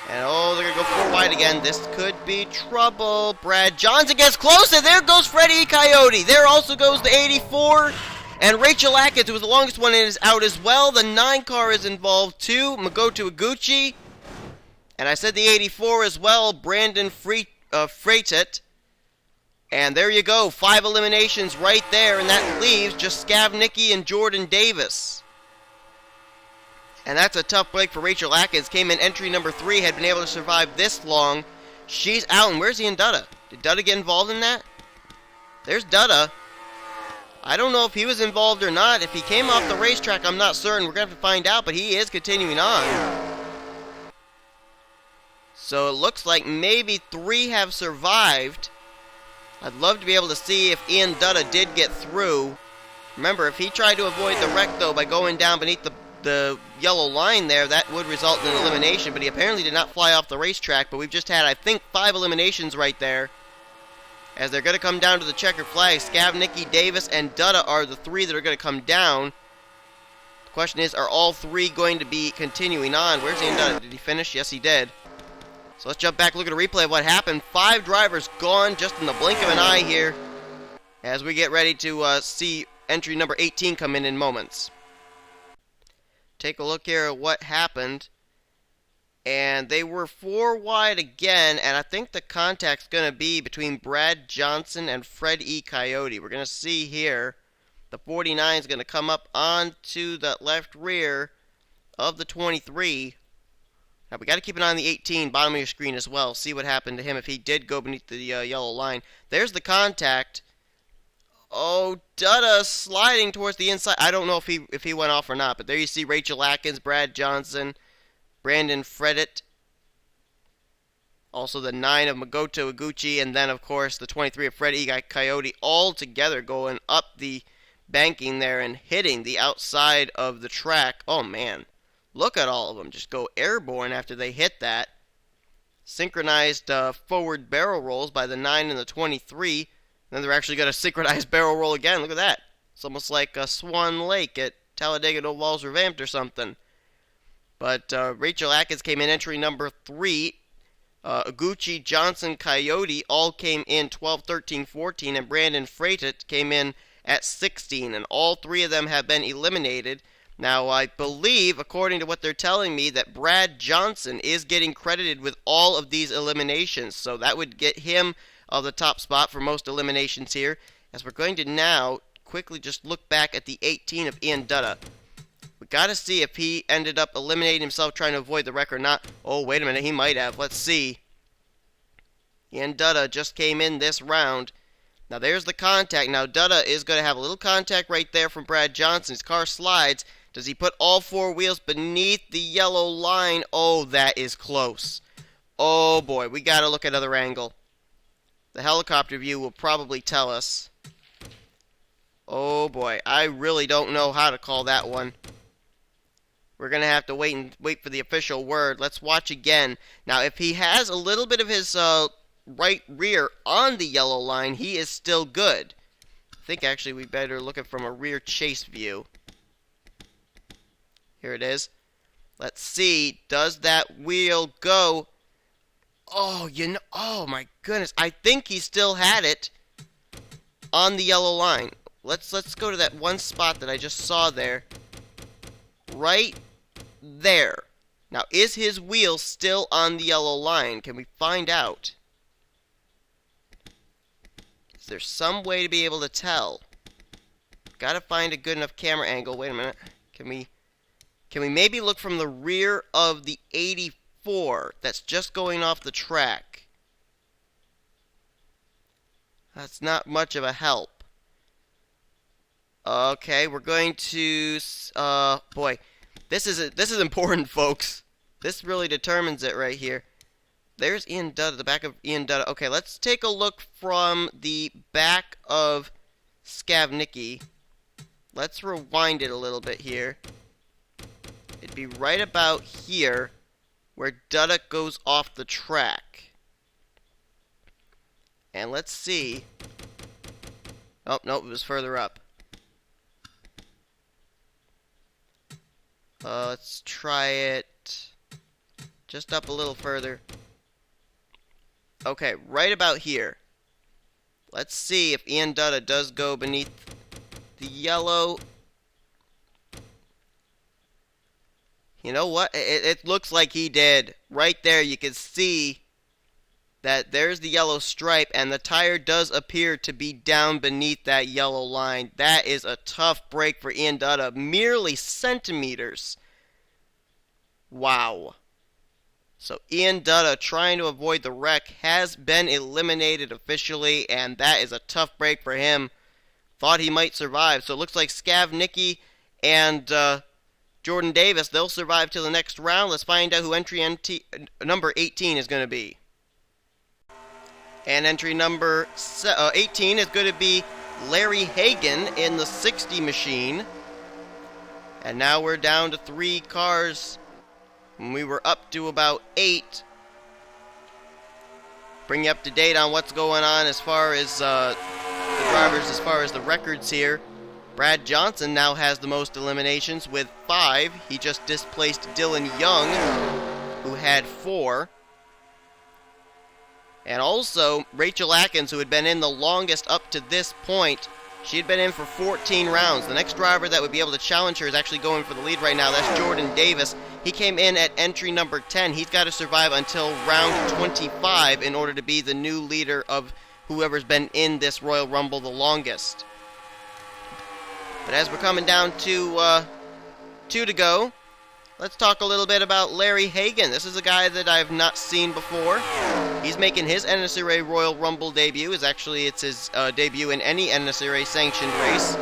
And oh, they're going to go 4 wide again. This could be trouble. Brad Johnson gets close, and there goes Freddie Coyote. There also goes the 84. And Rachel Atkins, who was the longest one in, is out as well. The 9 car is involved too. Magoto Iguchi. And I said the 84 as well. Brandon Freitet. And there you go. 5 eliminations right there. And that leaves just Skavnicki and Jordan Davis. And that's a tough break for Rachel Atkins. Came in entry number 3. Had been able to survive this long. She's out. And where's Ian Dutta? Did Dutta get involved in that? There's Dutta. I don't know if he was involved or not. If he came off the racetrack, I'm not certain. We're going to have to find out, but he is continuing on. So it looks like maybe 3 have survived. I'd love to be able to see if Ian Dutta did get through. Remember, if he tried to avoid the wreck, though, by going down beneath the yellow line there, that would result in an elimination, but he apparently did not fly off the racetrack. But we've just had, I think, 5 eliminations right there, as they're going to come down to the checker flag. Skavnicki, Davis, and Dutta are the 3 that are going to come down. The question is, are all 3 going to be continuing on? Where's Ian Dutta? Did he finish? Yes, he did. So let's jump back, look at a replay of what happened. 5 drivers gone just in the blink of an eye here, as we get ready to see entry number 18 come in moments. Take a look here at what happened. And they were 4 wide again, and I think the contact's going to be between Brad Johnson and Fred E. Coyote. We're going to see here the 49 is going to come up onto the left rear of the 23. Now, we got to keep an eye on the 18, bottom of your screen as well. See what happened to him if he did go beneath the yellow line. There's the contact. Oh, Dutta sliding towards the inside. I don't know if he went off or not, but there you see Rachel Atkins, Brad Johnson, Brandon Fredit, also the 9 of Magoto Iguchi, and then, of course, the 23 of Fred E. Coyote, all together going up the banking there and hitting the outside of the track. Oh, man. Look at all of them just go airborne after they hit that. Synchronized forward barrel rolls by the 9 and the 23. Then they're actually going to synchronize barrel roll again. Look at that. It's almost like Swan Lake at Talladega No Walls Revamped or something. But Rachel Atkins came in entry number 3. Iguchi, Johnson, Coyote all came in 12, 13, 14. And Brandon Freitet came in at 16. And all 3 of them have been eliminated. Now, I believe, according to what they're telling me, that Brad Johnson is getting credited with all of these eliminations. So that would get him the top spot for most eliminations here. As we're going to now quickly just look back at the 18 of Ian Dutta. We got to see if he ended up eliminating himself trying to avoid the wreck or not. Oh, wait a minute, he might have. Let's see. Ian Dutta just came in this round. Now, there's the contact. Now, Dutta is going to have a little contact right there from Brad Johnson. His car slides. Does he put all 4 wheels beneath the yellow line? Oh, that is close. Oh, boy, we got to look at another angle. The helicopter view will probably tell us. Oh, boy, I really don't know how to call that one. We're going to have to wait for the official word. Let's watch again. Now, if he has a little bit of his right rear on the yellow line, he is still good. I think, actually, we better look at it from a rear chase view. Here it is. Let's see. Does that wheel go? Oh, oh my goodness. I think he still had it on the yellow line. Let's go to that one spot that I just saw there. Right there. Now, is his wheel still on the yellow line? Can we find out? Is there some way to be able to tell? Gotta find a good enough camera angle. Wait a minute. Can we maybe look from the rear of the 84 that's just going off the track? That's not much of a help. Okay, we're going to boy, this is important, folks. This really determines it right here. There's Ian Dutta, the back of Ian Dutta. Okay, let's take a look from the back of Skavnicki. Let's rewind it a little bit here. It'd be right about here where Dutta goes off the track. And let's see. Oh, no, it was further up. Let's try it just up a little further. Okay, right about here. Let's see if Ian Dutta does go beneath the yellow. You know what? It looks like he did. Right there, you can see that there's the yellow stripe, and the tire does appear to be down beneath that yellow line. That is a tough break for Ian Dutta. Merely centimeters. Wow. So Ian Dutta, trying to avoid the wreck, has been eliminated officially, and that is a tough break for him. Thought he might survive. So it looks like Skavnicki and Jordan Davis, they'll survive till the next round. Let's find out who entry number 18 is going to be. And entry number 18 is going to be Larry Hagan in the 60 machine. And now we're down to 3 cars. And we were up to about 8. Bring you up to date on what's going on as far as the drivers, as far as the records here. Brad Johnson now has the most eliminations with 5. He just displaced Dylan Young, who had 4. And also, Rachel Atkins, who had been in the longest up to this point, she had been in for 14 rounds. The next driver that would be able to challenge her is actually going for the lead right now. That's Jordan Davis. He came in at entry number 10. He's got to survive until round 25 in order to be the new leader of whoever's been in this Royal Rumble the longest. But as we're coming down to 2 to go, let's talk a little bit about Larry Hagan. This is a guy that I've not seen before. He's making his NNSCRA Royal Rumble debut. It's his debut in any NNSCRA sanctioned race.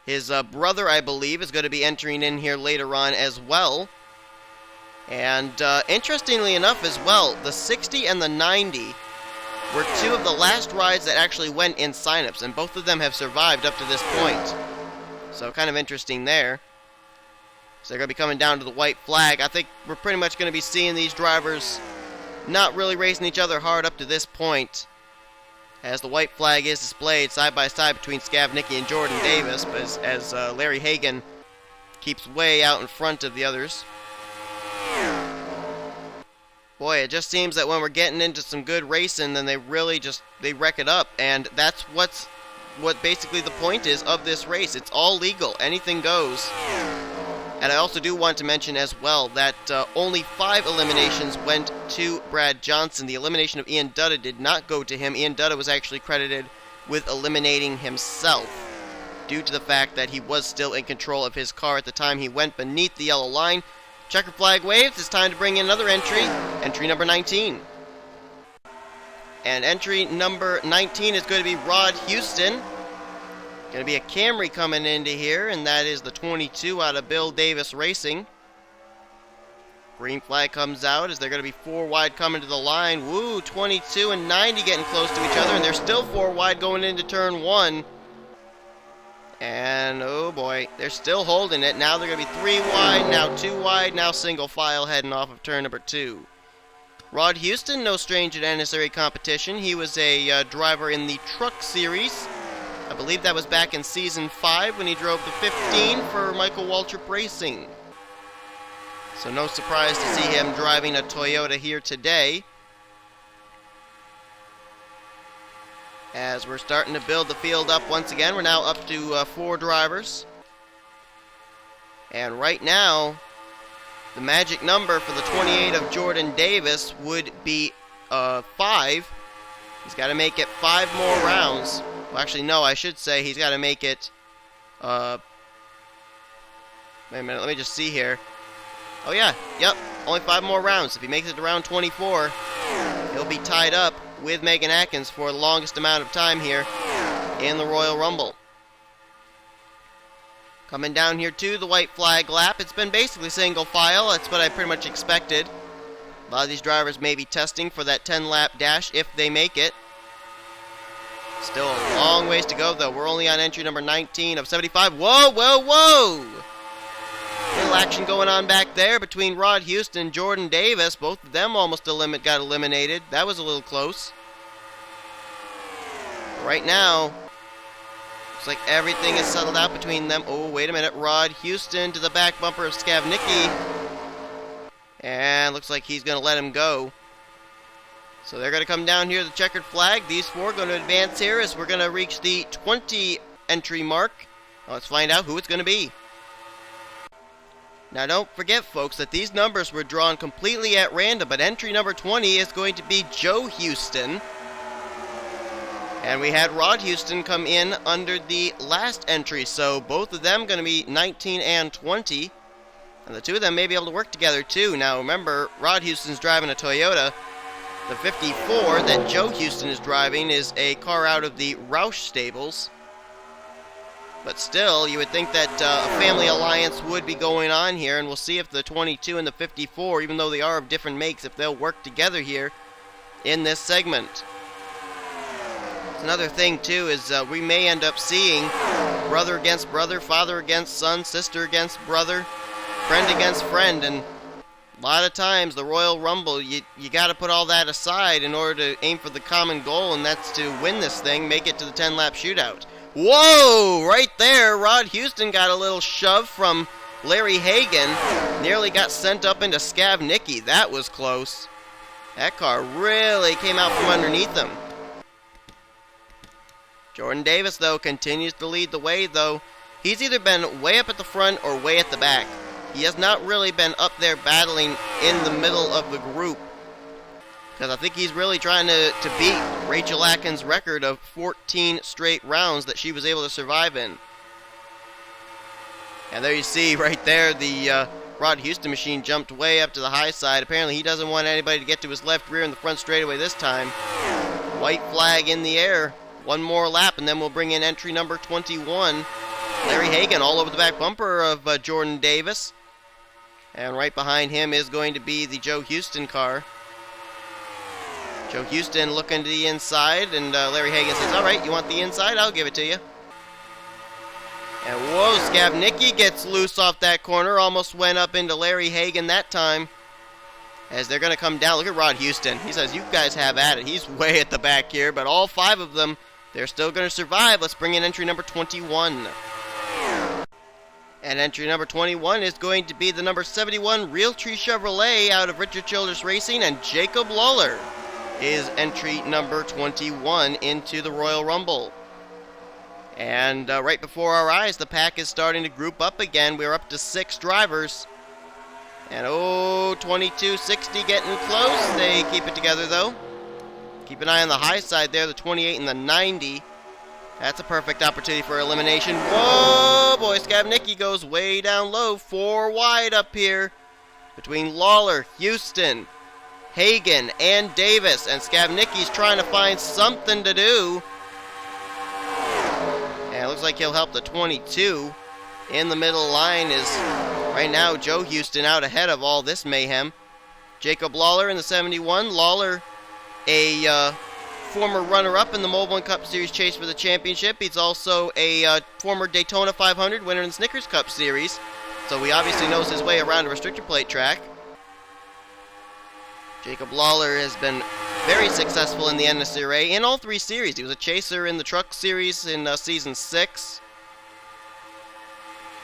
His brother, I believe, is going to be entering in here later on as well. And interestingly enough as well, the 60 and the 90 were 2 of the last rides that actually went in signups, and both of them have survived up to this point. So kind of interesting there. So they're going to be coming down to the white flag. I think we're pretty much going to be seeing these drivers not really racing each other hard up to this point, as the white flag is displayed side by side between Skavnicki and Jordan Davis, but as Larry Hagan keeps way out in front of the others. Boy, it just seems that when we're getting into some good racing, then they really they wreck it up, and that's what basically the point is of this race. It's all legal. Anything goes. And I also do want to mention as well that only 5 eliminations went to Brad Johnson. The elimination of Ian Dutta did not go to him. Ian Dutta was actually credited with eliminating himself due to the fact that he was still in control of his car at the time he went beneath the yellow line. Checker flag waves. It's time to bring in another entry. Entry number 19. And entry number 19 is going to be Rod Houston. Going to be a Camry coming into here, and that is the 22 out of Bill Davis Racing. Green flag comes out as they're going to be 4 wide coming to the line. Woo, 22 and 90 getting close to each other, and they're still 4 wide going into turn 1. And, oh boy, they're still holding it. Now they're going to be 3 wide, now 2 wide, now single file heading off of turn number 2. Rod Houston, no stranger to NNSCRA competition. He was a driver in the Truck Series. I believe that was back in Season 5 when he drove the 15 for Michael Waltrip Racing. So no surprise to see him driving a Toyota here today. As we're starting to build the field up once again, we're now up to 4 drivers. And right now, the magic number for the 28 of Jordan Davis would be 5. He's got to make it 5 more rounds. Well, actually, no, I should say he's got to make it... wait a minute, let me just see here. Oh yeah, yep, only 5 more rounds. If he makes it to round 24, he'll be tied up with Megan Atkins for the longest amount of time here in the Royal Rumble. Coming down here to the white flag lap. It's been basically single file. That's what I pretty much expected. A lot of these drivers may be testing for that 10-lap dash if they make it. Still a long ways to go, though. We're only on entry number 19 of 75. Whoa, whoa, whoa! Little action going on back there between Rod Houston and Jordan Davis. Both of them almost got eliminated. That was a little close. Right now, looks like everything is settled out between them. Oh, wait a minute. Rod Houston to the back bumper of Skavnicki. And looks like he's going to let him go. So they're going to come down here to the checkered flag. These 4 are going to advance here as we're going to reach the 20 entry mark. Now let's find out who it's going to be. Now don't forget, folks, that these numbers were drawn completely at random, but entry number 20 is going to be Joe Houston. And we had Rod Houston come in under the last entry, so both of them going to be 19 and 20. And the 2 of them may be able to work together too. Now remember, Rod Houston's driving a Toyota. The 54 that Joe Houston is driving is a car out of the Roush stables. But still, you would think that a family alliance would be going on here, and we'll see if the 22 and the 54, even though they are of different makes, if they'll work together here in this segment. Another thing, too, is we may end up seeing brother against brother, father against son, sister against brother, friend against friend, and a lot of times the Royal Rumble, you got to put all that aside in order to aim for the common goal, and that's to win this thing, make it to the 10-lap shootout. Whoa! Right there, Rod Houston got a little shove from Larry Hagan. Nearly got sent up into Skavnicki. That was close. That car really came out from underneath him. Jordan Davis, though, continues to lead the way, though. He's either been way up at the front or way at the back. He has not really been up there battling in the middle of the group. Because I think he's really trying to beat Rachel Atkins' record of 14 straight rounds that she was able to survive in. And there you see right there the Rod Houston machine jumped way up to the high side. Apparently he doesn't want anybody to get to his left rear in the front straightaway this time. White flag in the air. 1 more lap and then we'll bring in entry number 21. Larry Hagan all over the back bumper of Jordan Davis. And right behind him is going to be the Joe Houston car. Joe Houston looking to the inside, and Larry Hagan says, all right, you want the inside? I'll give it to you. And whoa, Skavnicki gets loose off that corner. Almost went up into Larry Hagan that time. As they're going to come down. Look at Rod Houston. He says, you guys have at it. He's way at the back here, but all 5 of them, they're still going to survive. Let's bring in entry number 21. And entry number 21 is going to be the number 71 Realtree Chevrolet out of Richard Childress Racing, and Jacob Lawler is entry number 21 into the Royal Rumble. And right before our eyes, the pack is starting to group up again. We're up to 6 drivers. And 2260 getting close. They keep it together though. Keep an eye on the high side there, the 28 and the 90. That's a perfect opportunity for elimination. Whoa, boy, Skavnicki goes way down low. 4 wide up here between Lawler, Houston, Hagan, and Davis. And Skavnicki's trying to find something to do. And it looks like he'll help the 22. In the middle line is, right now, Joe Houston out ahead of all this mayhem. Jacob Lawler in the 71. Lawler, a former runner-up in the Mobile and Cup Series chase for the championship. He's also a former Daytona 500 winner in the Snickers Cup Series. So he obviously knows his way around a restrictor plate track. Jacob Lawler has been very successful in the NNSCRA in all 3 series. He was a chaser in the Truck Series in Season 6.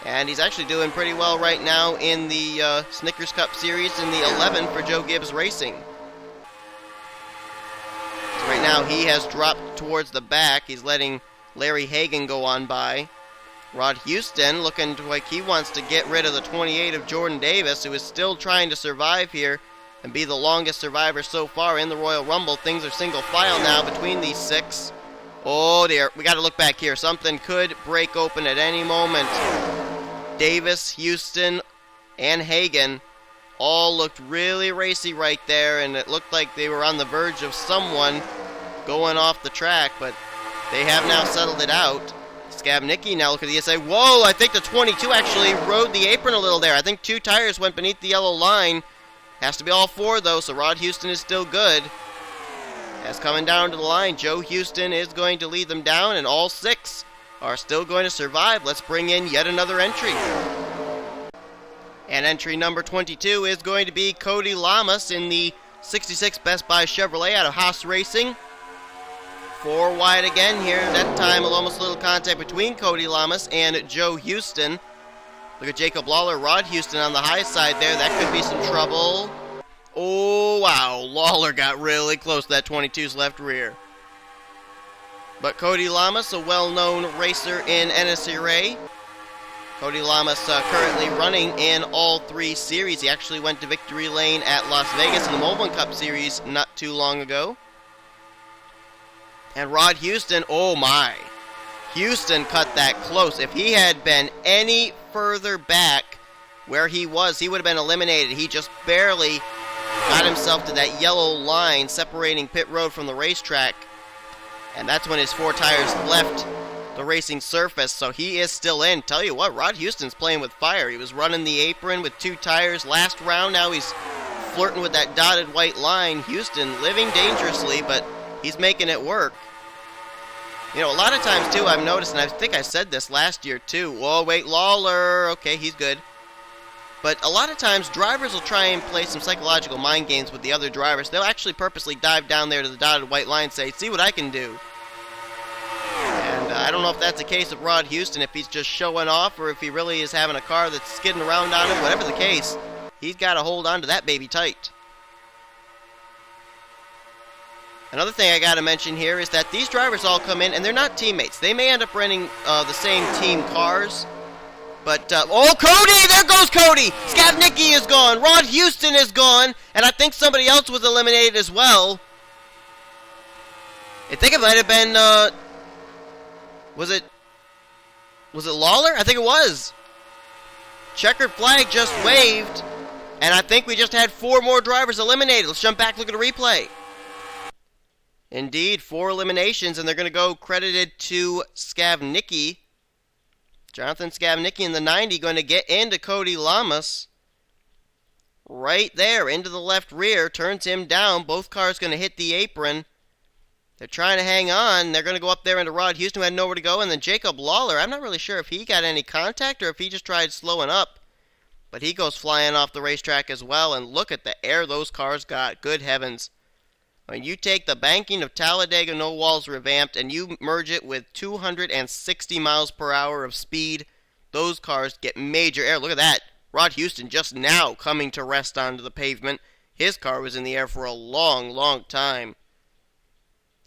And he's actually doing pretty well right now in the Snickers Cup Series in the 11 for Joe Gibbs Racing. So right now he has dropped towards the back. He's letting Larry Hagan go on by. Rod Houston looking like he wants to get rid of the 28 of Jordan Davis, who is still trying to survive here and be the longest survivor so far in the Royal Rumble. Things are single file now between these 6. Oh dear, we got to look back here. Something could break open at any moment. Davis, Houston, and Hagan all looked really racy right there, and it looked like they were on the verge of someone going off the track, but they have now settled it out. Skabnicki now look at the ESA. Whoa, I think the 22 actually rode the apron a little there. I think 2 tires went beneath the yellow line. Has to be all 4 though, so Rod Houston is still good. As coming down to the line, Joe Houston is going to lead them down, and all 6 are still going to survive. Let's bring in yet another entry. And entry number 22 is going to be Cody Lamas in the 66 Best Buy Chevrolet out of Haas Racing. 4 wide again here. That time almost a little contact between Cody Lamas and Joe Houston. Look at Jacob Lawler, Rod Houston on the high side there. That could be some trouble. Oh, wow. Lawler got really close to that 22's left rear. But Cody Lamas, a well-known racer in NNSCRA. Cody Lamas currently running in all 3 series. He actually went to victory lane at Las Vegas in the Moblin Cup Series not too long ago. And Rod Houston, oh my. Houston cut that close. If he had been any further back where he was, he would have been eliminated. He just barely got himself to that yellow line separating pit road from the racetrack. And that's when his 4 tires left the racing surface, so he is still in. Tell you what, Rod Houston's playing with fire. He was running the apron with 2 tires last round. Now he's flirting with that dotted white line. Houston living dangerously, but he's making it work. You know, a lot of times, too, I've noticed, and I think I said this last year, too. Whoa, wait, Lawler. Okay, he's good. But a lot of times, drivers will try and play some psychological mind games with the other drivers. They'll actually purposely dive down there to the dotted white line and say, see what I can do. And I don't know if that's the case of Rod Houston, if he's just showing off, or if he really is having a car that's skidding around on him. Whatever the case, he's got to hold on to that baby tight. Another thing I got to mention here is that these drivers all come in, and they're not teammates. They may end up renting the same team cars. But, oh, Cody! There goes Cody! Skabnicki is gone. Rod Houston is gone. And I think somebody else was eliminated as well. I think it might have been, was it Lawler? I think it was. Checkered flag just waved. And I think we just had 4 more drivers eliminated. Let's jump back, look at a replay. Indeed, 4 eliminations, and they're going to go credited to Skabnicki. Jonathan Skabnicki in the 90 going to get into Cody Lamas. Right there, into the left rear, turns him down. Both cars going to hit the apron. They're trying to hang on. They're going to go up there into Rod Houston, who had nowhere to go. And then Jacob Lawler, I'm not really sure if he got any contact or if he just tried slowing up. But he goes flying off the racetrack as well. And look at the air those cars got. Good heavens. When you take the banking of Talladega No Walls revamped and you merge it with 260 miles per hour of speed, those cars get major air. Look at that. Rod Houston just now coming to rest onto the pavement. His car was in the air for a long, long time.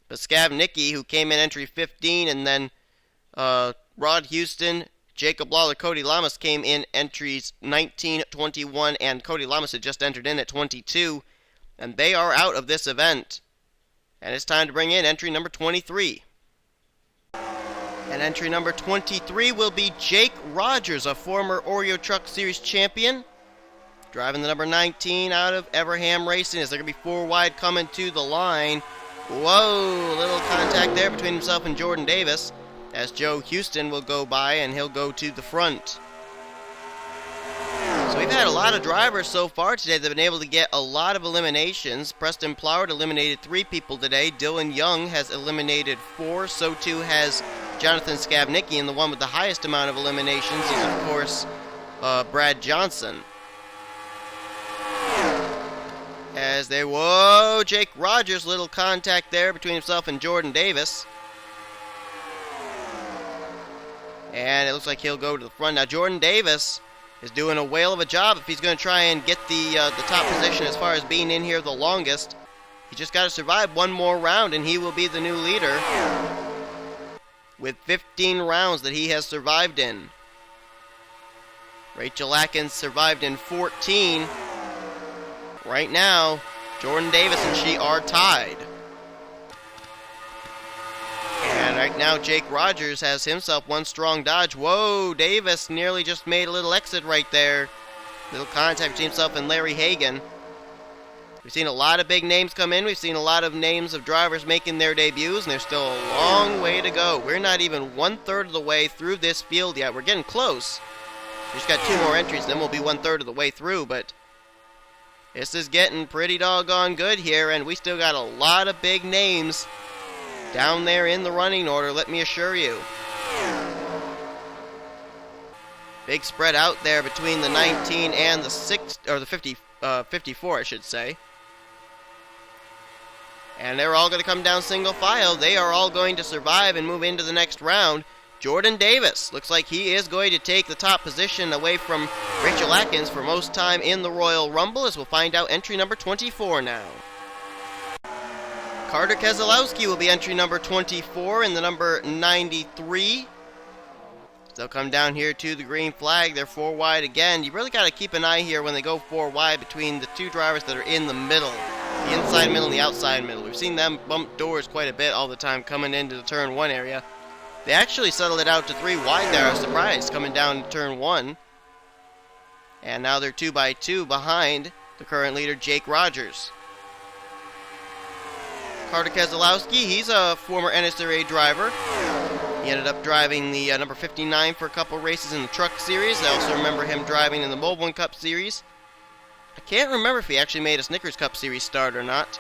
But Skabnicki, who came in entry 15, and then Rod Houston, Jacob Lawler, Cody Lamas came in entries 19, 21, and Cody Lamas had just entered in at 22. And they are out of this event. And it's time to bring in entry number 23. And entry number 23 will be Jake Rogers, a former Oreo Truck Series champion. Driving the number 19 out of Everham Racing. As they're going to be 4 wide coming to the line. Whoa, a little contact there between himself and Jordan Davis. As Joe Houston will go by and he'll go to the front. So we've had a lot of drivers so far today that have been able to get a lot of eliminations. Preston Ploward eliminated 3 people today. Dylan Young has eliminated 4. So too has Jonathan Skabnicki, and the one with the highest amount of eliminations is, of course, Brad Johnson. As they, whoa, Jake Rogers, little contact there between himself and Jordan Davis. And it looks like he'll go to the front. Now Jordan Davis is doing a whale of a job if he's going to try and get the top position as far as being in here the longest. He just got to survive one more round and he will be the new leader with 15 rounds that he has survived in. Rachel Atkins survived in 14. Right now, Jordan Davis and she are tied. And right now, Jake Rogers has himself one strong dodge. Whoa, Davis nearly just made a little exit right there. Little contact between himself and Larry Hagan. We've seen a lot of big names come in. We've seen a lot of names of drivers making their debuts, and there's still a long way to go. We're not even 1/3 of the way through this field yet. We're getting close. We just got 2 more entries, then we'll be 1/3 of the way through, but this is getting pretty doggone good here, and we still got a lot of big names down there in the running order, let me assure you. Big spread out there between the 19 and the 54, I should say. And they're all going to come down single file. They are all going to survive and move into the next round. Jordan Davis looks like he is going to take the top position away from Rachel Atkins for most time in the Royal Rumble, as we'll find out entry number 24 now. Carter Keselowski will be entry number 24 in the number 93. They'll come down here to the green flag. They're 4 wide again. You really got to keep an eye here when they go 4 wide between the 2 drivers that are in the middle. The inside middle and the outside middle. We've seen them bump doors quite a bit all the time coming into the turn 1 area. They actually settled it out to 3 wide there. I was surprised coming down to turn 1. And now they're 2 by 2 behind the current leader, Jake Rogers. Carter Keselowski, he's a former NNSCRA driver. He ended up driving the number 59 for a couple races in the Truck Series. I also remember him driving in the Mobile One Cup Series. I can't remember if he actually made a Snickers Cup Series start or not.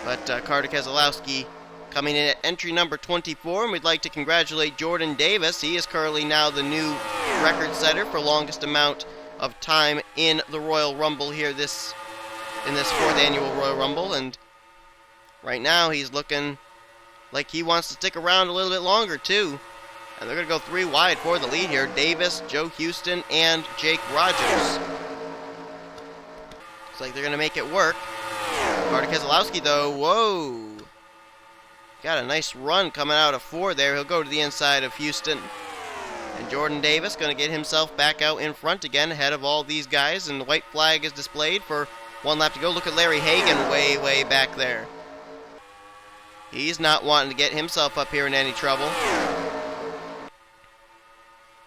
But Carter Keselowski coming in at entry number 24, and we'd like to congratulate Jordan Davis. He is currently now the new record setter for longest amount of time in the Royal Rumble here in this 4th annual Royal Rumble, and right now he's looking like he wants to stick around a little bit longer too. And they're going to go 3 wide for the lead here. Davis, Joe Houston, and Jake Rogers. Looks like they're going to make it work. Carter Keselowski though, whoa. Got a nice run coming out of 4 there. He'll go to the inside of Houston. And Jordan Davis going to get himself back out in front again ahead of all these guys. And the white flag is displayed for 1 lap to go. Look at Larry Hagan way, way back there. He's not wanting to get himself up here in any trouble.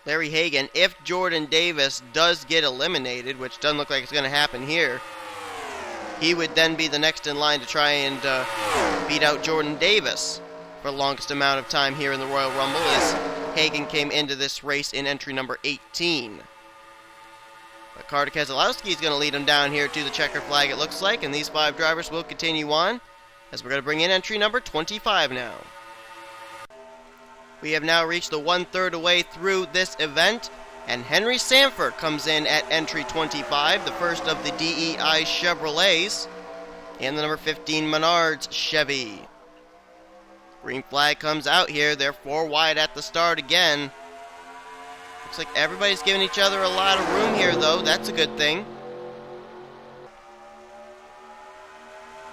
Larry Hagan, if Jordan Davis does get eliminated, which doesn't look like it's going to happen here, he would then be the next in line to try and beat out Jordan Davis for the longest amount of time here in the Royal Rumble, as Hagan came into this race in entry number 18. But Carter Keselowski is going to lead him down here to the checker flag, it looks like, and these 5 drivers will continue on, as we're going to bring in entry number 25 now. We have now reached the 1/3 away through this event, and Henry Sanford comes in at entry 25, the first of the DEI Chevrolets, and the number 15 Menards Chevy. Green flag comes out here. They're 4 wide at the start again. Looks like everybody's giving each other a lot of room here, though. That's a good thing.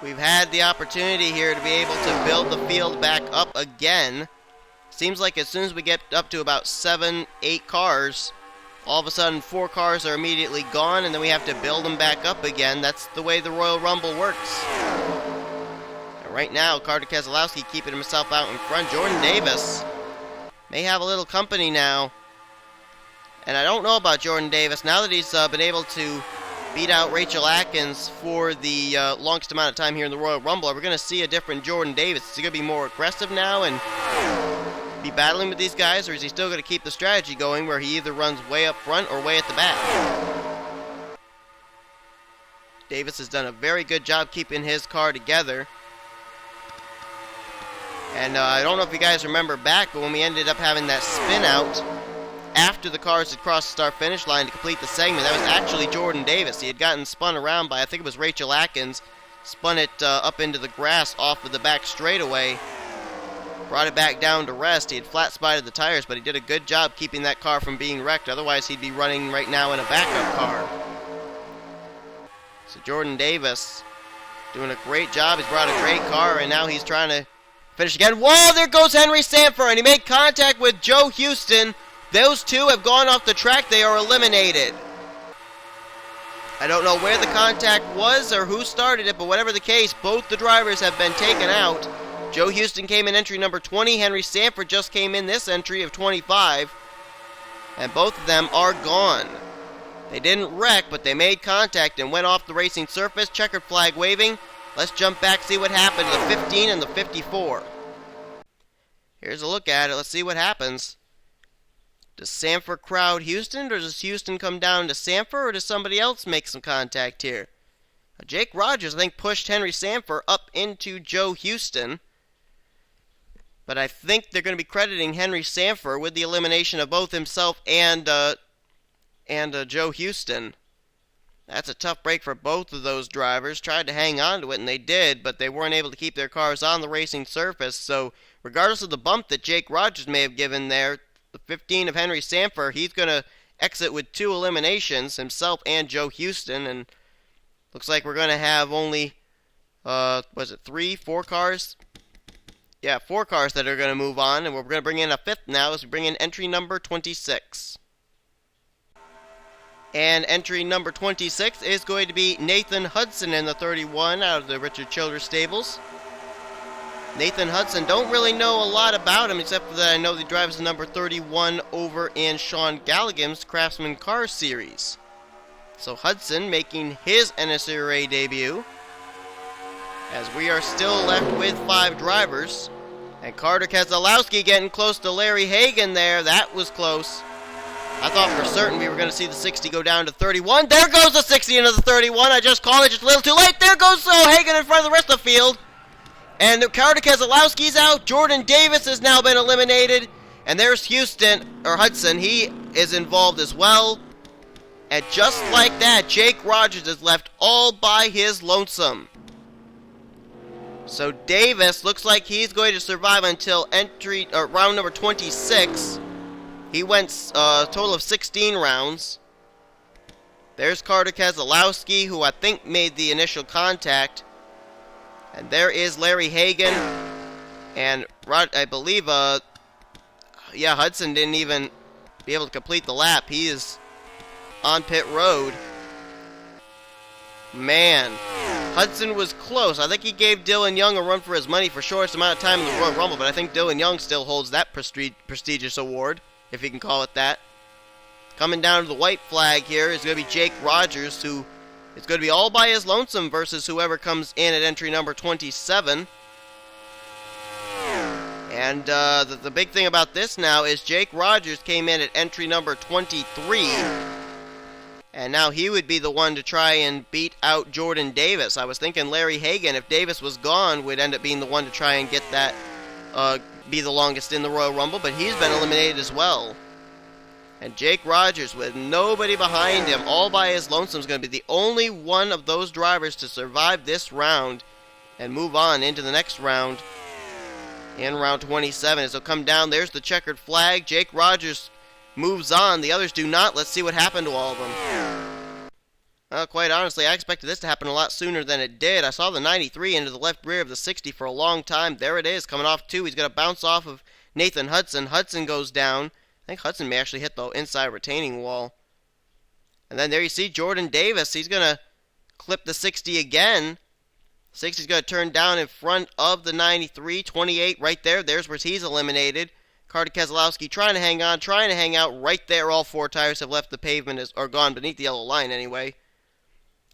We've had the opportunity here to be able to build the field back up again. Seems like as soon as we get up to about 7, 8 cars, all of a sudden 4 cars are immediately gone, and then we have to build them back up again. That's the way the Royal Rumble works. And right now, Carter Keselowski keeping himself out in front. Jordan Davis may have a little company now. And I don't know about Jordan Davis. Now that he's been able to beat out Rachel Atkins for the longest amount of time here in the Royal Rumble, we're going to see a different Jordan Davis. Is he going to be more aggressive now and be battling with these guys, or is he still going to keep the strategy going where he either runs way up front or way at the back? Davis has done a very good job keeping his car together. And I don't know if you guys remember back, but when we ended up having that spin out after the cars had crossed the start-finish line to complete the segment, that was actually Jordan Davis. He had gotten spun around by, I think it was Rachel Atkins, spun it up into the grass off of the back straightaway, brought it back down to rest. He had flat spotted the tires, but he did a good job keeping that car from being wrecked. Otherwise, he'd be running right now in a backup car. So Jordan Davis doing a great job. He's brought a great car, and now he's trying to finish again. Whoa, there goes Henry Sanford, and he made contact with Joe Houston. Those two have gone off the track. They are eliminated. I don't know where the contact was or who started it, but whatever the case, both the drivers have been taken out. Joe Houston came in entry number 20. Henry Sanford just came in this entry of 25. And both of them are gone. They didn't wreck, but they made contact and went off the racing surface. Checkered flag waving. Let's jump back, see what happened to the 15 and the 54. Here's a look at it. Let's see what happens. Does Sanford crowd Houston, or does Houston come down to Sanford, or does somebody else make some contact here? Jake Rogers, I think, pushed Henry Sanford up into Joe Houston. But I think they're going to be crediting Henry Sanford with the elimination of both himself and Joe Houston. That's a tough break for both of those drivers. Tried to hang on to it, and they did, but they weren't able to keep their cars on the racing surface. So regardless of the bump that Jake Rogers may have given there, the 15 of Henry Sanford, he's going to exit with 2 eliminations, himself and Joe Houston, and looks like we're going to have only, 4 cars? Yeah, 4 cars that are going to move on, and we're going to bring in a 5th now as we bring in entry number 26. And entry number 26 is going to be Nathan Hudson in the 31 out of the Richard Childress stables. Nathan Hudson, don't really know a lot about him, except for that I know he drives the number 31 over in Sean Galligan's Craftsman Car Series. So Hudson making his NNSCRA debut, as we are still left with 5 drivers. And Carter Keselowski getting close to Larry Hagan there. That was close. I thought for certain we were going to see the 60 go down to 31. There goes the 60 into the 31. I just called it just a little too late. There goes Hagan in front of the rest of the field. And Carter Keselowski's out. Jordan Davis has now been eliminated. And there's Hudson. He is involved as well. And just like that, Jake Rogers is left all by his lonesome. So Davis looks like he's going to survive until round number 26. He went a total of 16 rounds. There's Carter Keselowski, who I think made the initial contact. And there is Larry Hagan. And I believe, Hudson didn't even be able to complete the lap. He is on pit road. Man, Hudson was close. I think he gave Dylan Young a run for his money for shortest amount of time in the Royal Rumble, but I think Dylan Young still holds that prestigious award, if you can call it that. Coming down to the white flag here is going to be Jake Rogers, who is going to be all by his lonesome versus whoever comes in at entry number 27. And the big thing about this now is Jake Rogers came in at entry number 23. And now he would be the one to try and beat out Jordan Davis. I was thinking Larry Hagan, if Davis was gone, would end up being the one to try and get that, be the longest in the Royal Rumble, but he's been eliminated as well. And Jake Rogers, with nobody behind him, all by his lonesome, is going to be the only one of those drivers to survive this round and move on into the next round in round 27. As he'll come down, there's the checkered flag. Jake Rogers moves on. The others do not. Let's see what happened to all of them. Quite honestly, I expected this to happen a lot sooner than it did. I saw the 93 into the left rear of the 60 for a long time. There it is, coming off 2. He's going to bounce off of Nathan Hudson. Hudson goes down. I think Hudson may actually hit the inside retaining wall. And then there you see Jordan Davis. He's going to clip the 60 again. 60's going to turn down in front of the 93. 28 right there. There's where he's eliminated. Carter Keselowski trying to hang on, trying to hang out right there. All 4 tires have left the pavement, or gone beneath the yellow line anyway.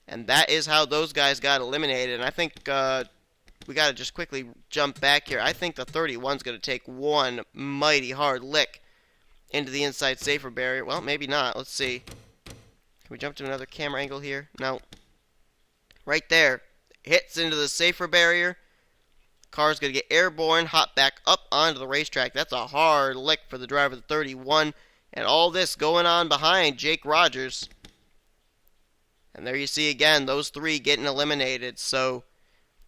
And that is how those guys got eliminated. And I think we got to just quickly jump back here. I think the 31's going to take one mighty hard lick into the inside safer barrier. Well, maybe not. Let's see. Can we jump to another camera angle here? No. Right there. Hits into the safer barrier. Car's going to get airborne, hop back up onto the racetrack. That's a hard lick for the driver of the 31. And all this going on behind Jake Rogers. And there you see again, those 3 getting eliminated. So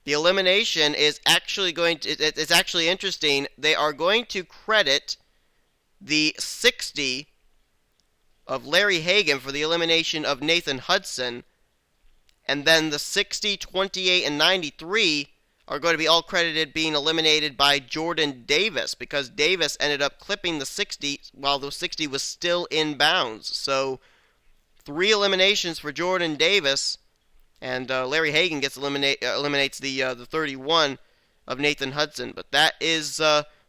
the elimination is actually it's actually interesting. They are going to credit the 60 of Larry Hagan for the elimination of Nathan Hudson, and then the 60, 28, and 93 are going to be all credited being eliminated by Jordan Davis, because Davis ended up clipping the 60 while the 60 was still in bounds. So 3 eliminations for Jordan Davis, and Larry Hagan eliminates the 31 of Nathan Hudson. But that is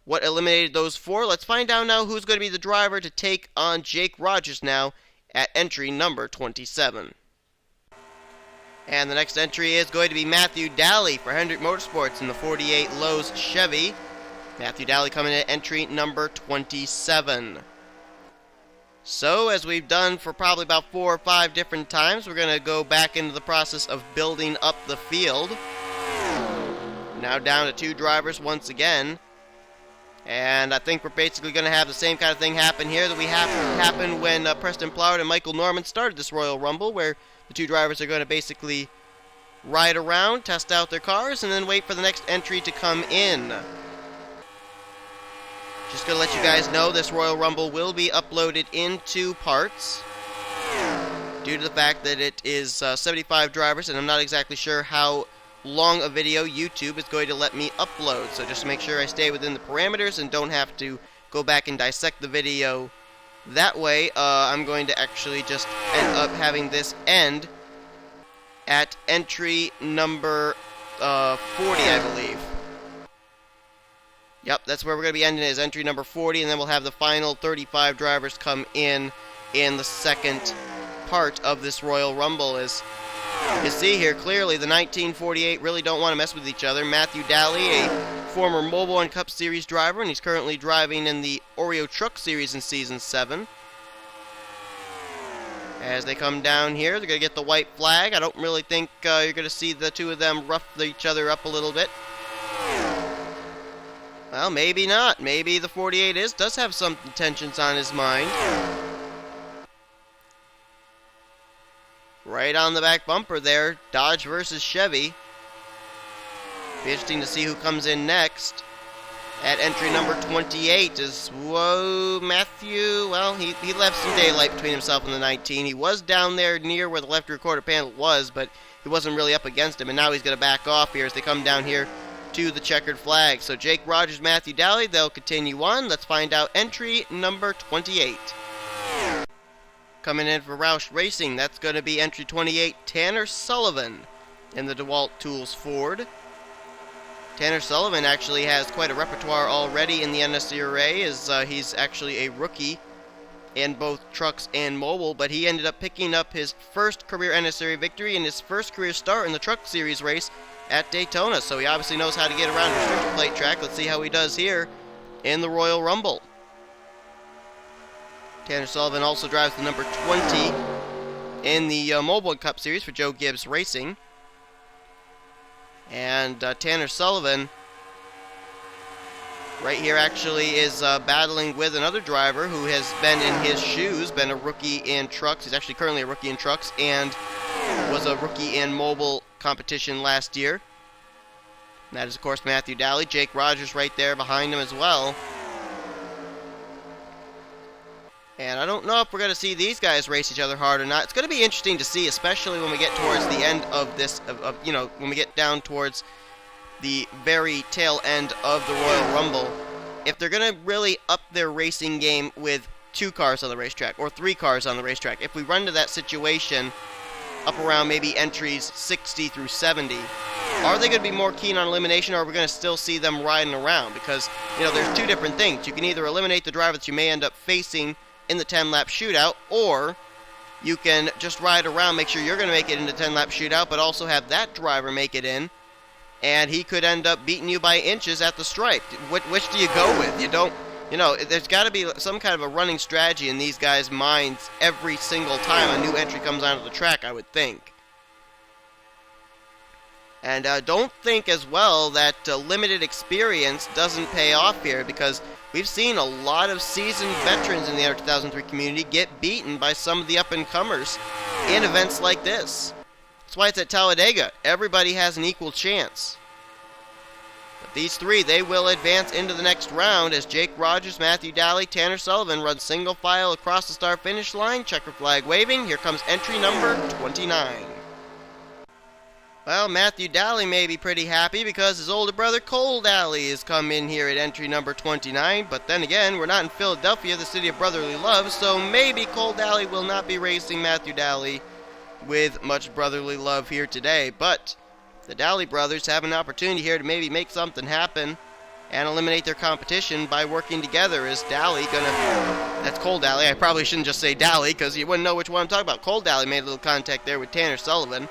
what eliminated those 4. Let's find out now who's going to be the driver to take on Jake Rogers now at entry number 27. And the next entry is going to be Matthew Daly for Hendrick Motorsports in the 48 Lowe's Chevy. Matthew Daly coming in at entry number 27. So, as we've done for probably about 4 or 5 different times, we're going to go back into the process of building up the field. Now down to 2 drivers once again. And I think we're basically going to have the same kind of thing happen here that we happened when Preston Ploward and Michael Norman started this Royal Rumble, where the 2 drivers are going to basically ride around, test out their cars, and then wait for the next entry to come in. Just going to let you guys know this Royal Rumble will be uploaded in 2 parts due to the fact that it is 75 drivers, and I'm not exactly sure how long a video YouTube is going to let me upload. So just make sure I stay within the parameters and don't have to go back and dissect the video. That way, I'm going to actually just end up having this end at entry number 40, I believe. Yep, that's where we're going to be ending, is entry number 40, and then we'll have the final 35 drivers come in the second part of this Royal Rumble. As you see here, clearly the 1948 really don't want to mess with each other. Matthew Daly, a former Mobile and Cup Series driver, and he's currently driving in the Oreo Truck Series in Season 7. As they come down here, they're going to get the white flag. I don't really think you're going to see the 2 of them rough each other up a little bit. Well, maybe not. Maybe the 48 does have some tensions on his mind. Right on the back bumper there, Dodge versus Chevy. Be interesting to see who comes in next. At entry number 28 is, whoa, Matthew. Well, he left some daylight between himself and the 19. He was down there near where the left rear quarter panel was, but he wasn't really up against him. And now he's going to back off here as they come down here to the checkered flag. So Jake Rogers, Matthew Daly, they'll continue on. Let's find out entry number 28. Coming in for Roush Racing, that's going to be entry 28, Tanner Sullivan in the DeWalt Tools Ford. Tanner Sullivan actually has quite a repertoire already in the NNSCRA, as he's actually a rookie in both trucks and mobile, but he ended up picking up his first career NNSCRA victory and his first career start in the Truck Series race at Daytona, so he obviously knows how to get around a restrictor plate track. Let's see how he does here in the Royal Rumble. Tanner Sullivan also drives the number 20 in the Mobile Cup Series for Joe Gibbs Racing. And Tanner Sullivan right here actually is battling with another driver who has been in his shoes, been a rookie in trucks. He's actually currently a rookie in trucks and was a rookie in mobile competition last year. And that is, of course, Matthew Daly. Jake Rogers right there behind him as well. And I don't know if we're going to see these guys race each other hard or not. It's going to be interesting to see, especially when we get towards the end of this, when we get down towards the very tail end of the Royal Rumble, if they're going to really up their racing game with 2 cars on the racetrack or 3 cars on the racetrack. If we run to that situation up around maybe entries 60 through 70, are they going to be more keen on elimination, or are we going to still see them riding around? Because, there's 2 different things. You can either eliminate the driver that you may end up facing in the 10-lap shootout, or you can just ride around, make sure you're going to make it into the 10-lap shootout, but also have that driver make it in, and he could end up beating you by inches at the stripe. Which do you go with? You don't, there's got to be some kind of a running strategy in these guys' minds every single time a new entry comes onto the track, I would think. And don't think as well that limited experience doesn't pay off here, because we've seen a lot of seasoned veterans in the under 2003 community get beaten by some of the up-and-comers in events like this. That's why it's at Talladega. Everybody has an equal chance. But these three, they will advance into the next round as Jake Rogers, Matthew Daly, Tanner Sullivan run single file across the start finish line, checker flag waving. Here comes entry number 29. Well, Matthew Daly may be pretty happy because his older brother Cole Daly has come in here at entry number 29, but then again, we're not in Philadelphia, the city of brotherly love, so maybe Cole Daly will not be racing Matthew Daly with much brotherly love here today, but the Daly brothers have an opportunity here to maybe make something happen and eliminate their competition by working together. Is Daly that's Cole Daly, I probably shouldn't just say Daly because you wouldn't know which one I'm talking about. Cole Daly made a little contact there with Tanner Sullivan.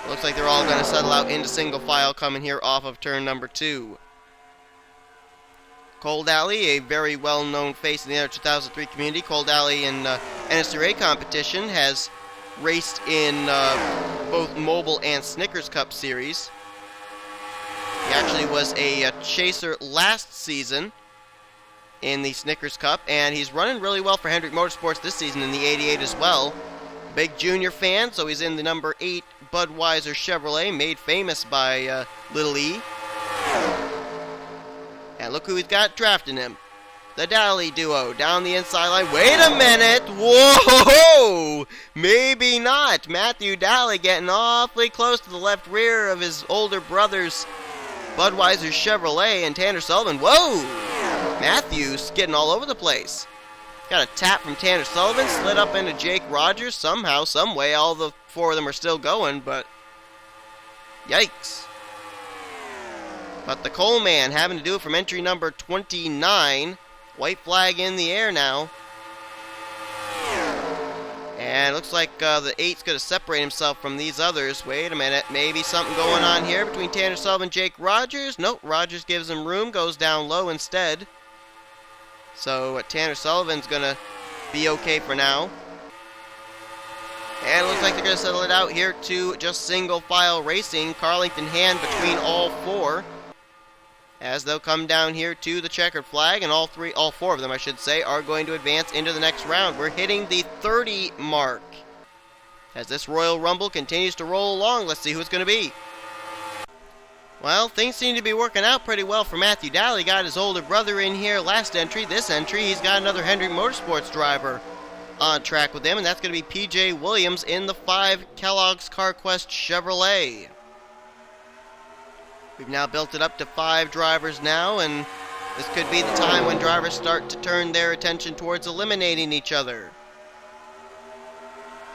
Looks like they're all going to settle out into single file coming here off of turn number 2. Cole Daly, a very well-known face in the Under 2003 community. Cole Daly in NNSCRA competition has raced in both Mobile and Snickers Cup series. He actually was a chaser last season in the Snickers Cup, and he's running really well for Hendrick Motorsports this season in the 88 as well. Big junior fan, so he's in the number 8 Budweiser Chevrolet, made famous by Little E. And look who he's got drafting him. The Daly duo down the inside line. Wait a minute! Whoa! Maybe not. Matthew Daly getting awfully close to the left rear of his older brother's Budweiser Chevrolet, and Tanner Sullivan. Whoa! Matthew's getting all over the place. Got a tap from Tanner Sullivan, slid up into Jake Rogers somehow, some way. All the 4 of them are still going, but yikes. But the Coleman having to do it from entry number 29. White flag in the air now. And it looks like the 8's going to separate himself from these others. Wait a minute, maybe something going on here between Tanner Sullivan and Jake Rogers. Nope, Rogers gives him room, goes down low instead. So Tanner Sullivan's going to be okay for now. And it looks like they're going to settle it out here to just single file racing. Carlington hand between all 4. As they'll come down here to the checkered flag, and all 4 of them, I should say, are going to advance into the next round. We're hitting the 30 mark. As this Royal Rumble continues to roll along, let's see who it's going to be. Well, things seem to be working out pretty well for Matthew Daly. Got his older brother in here last entry. This entry, he's got another Hendrick Motorsports driver on track with him, and that's going to be P.J. Williams in the 5 Kellogg's CarQuest Chevrolet. We've now built it up to 5 drivers now, and this could be the time when drivers start to turn their attention towards eliminating each other.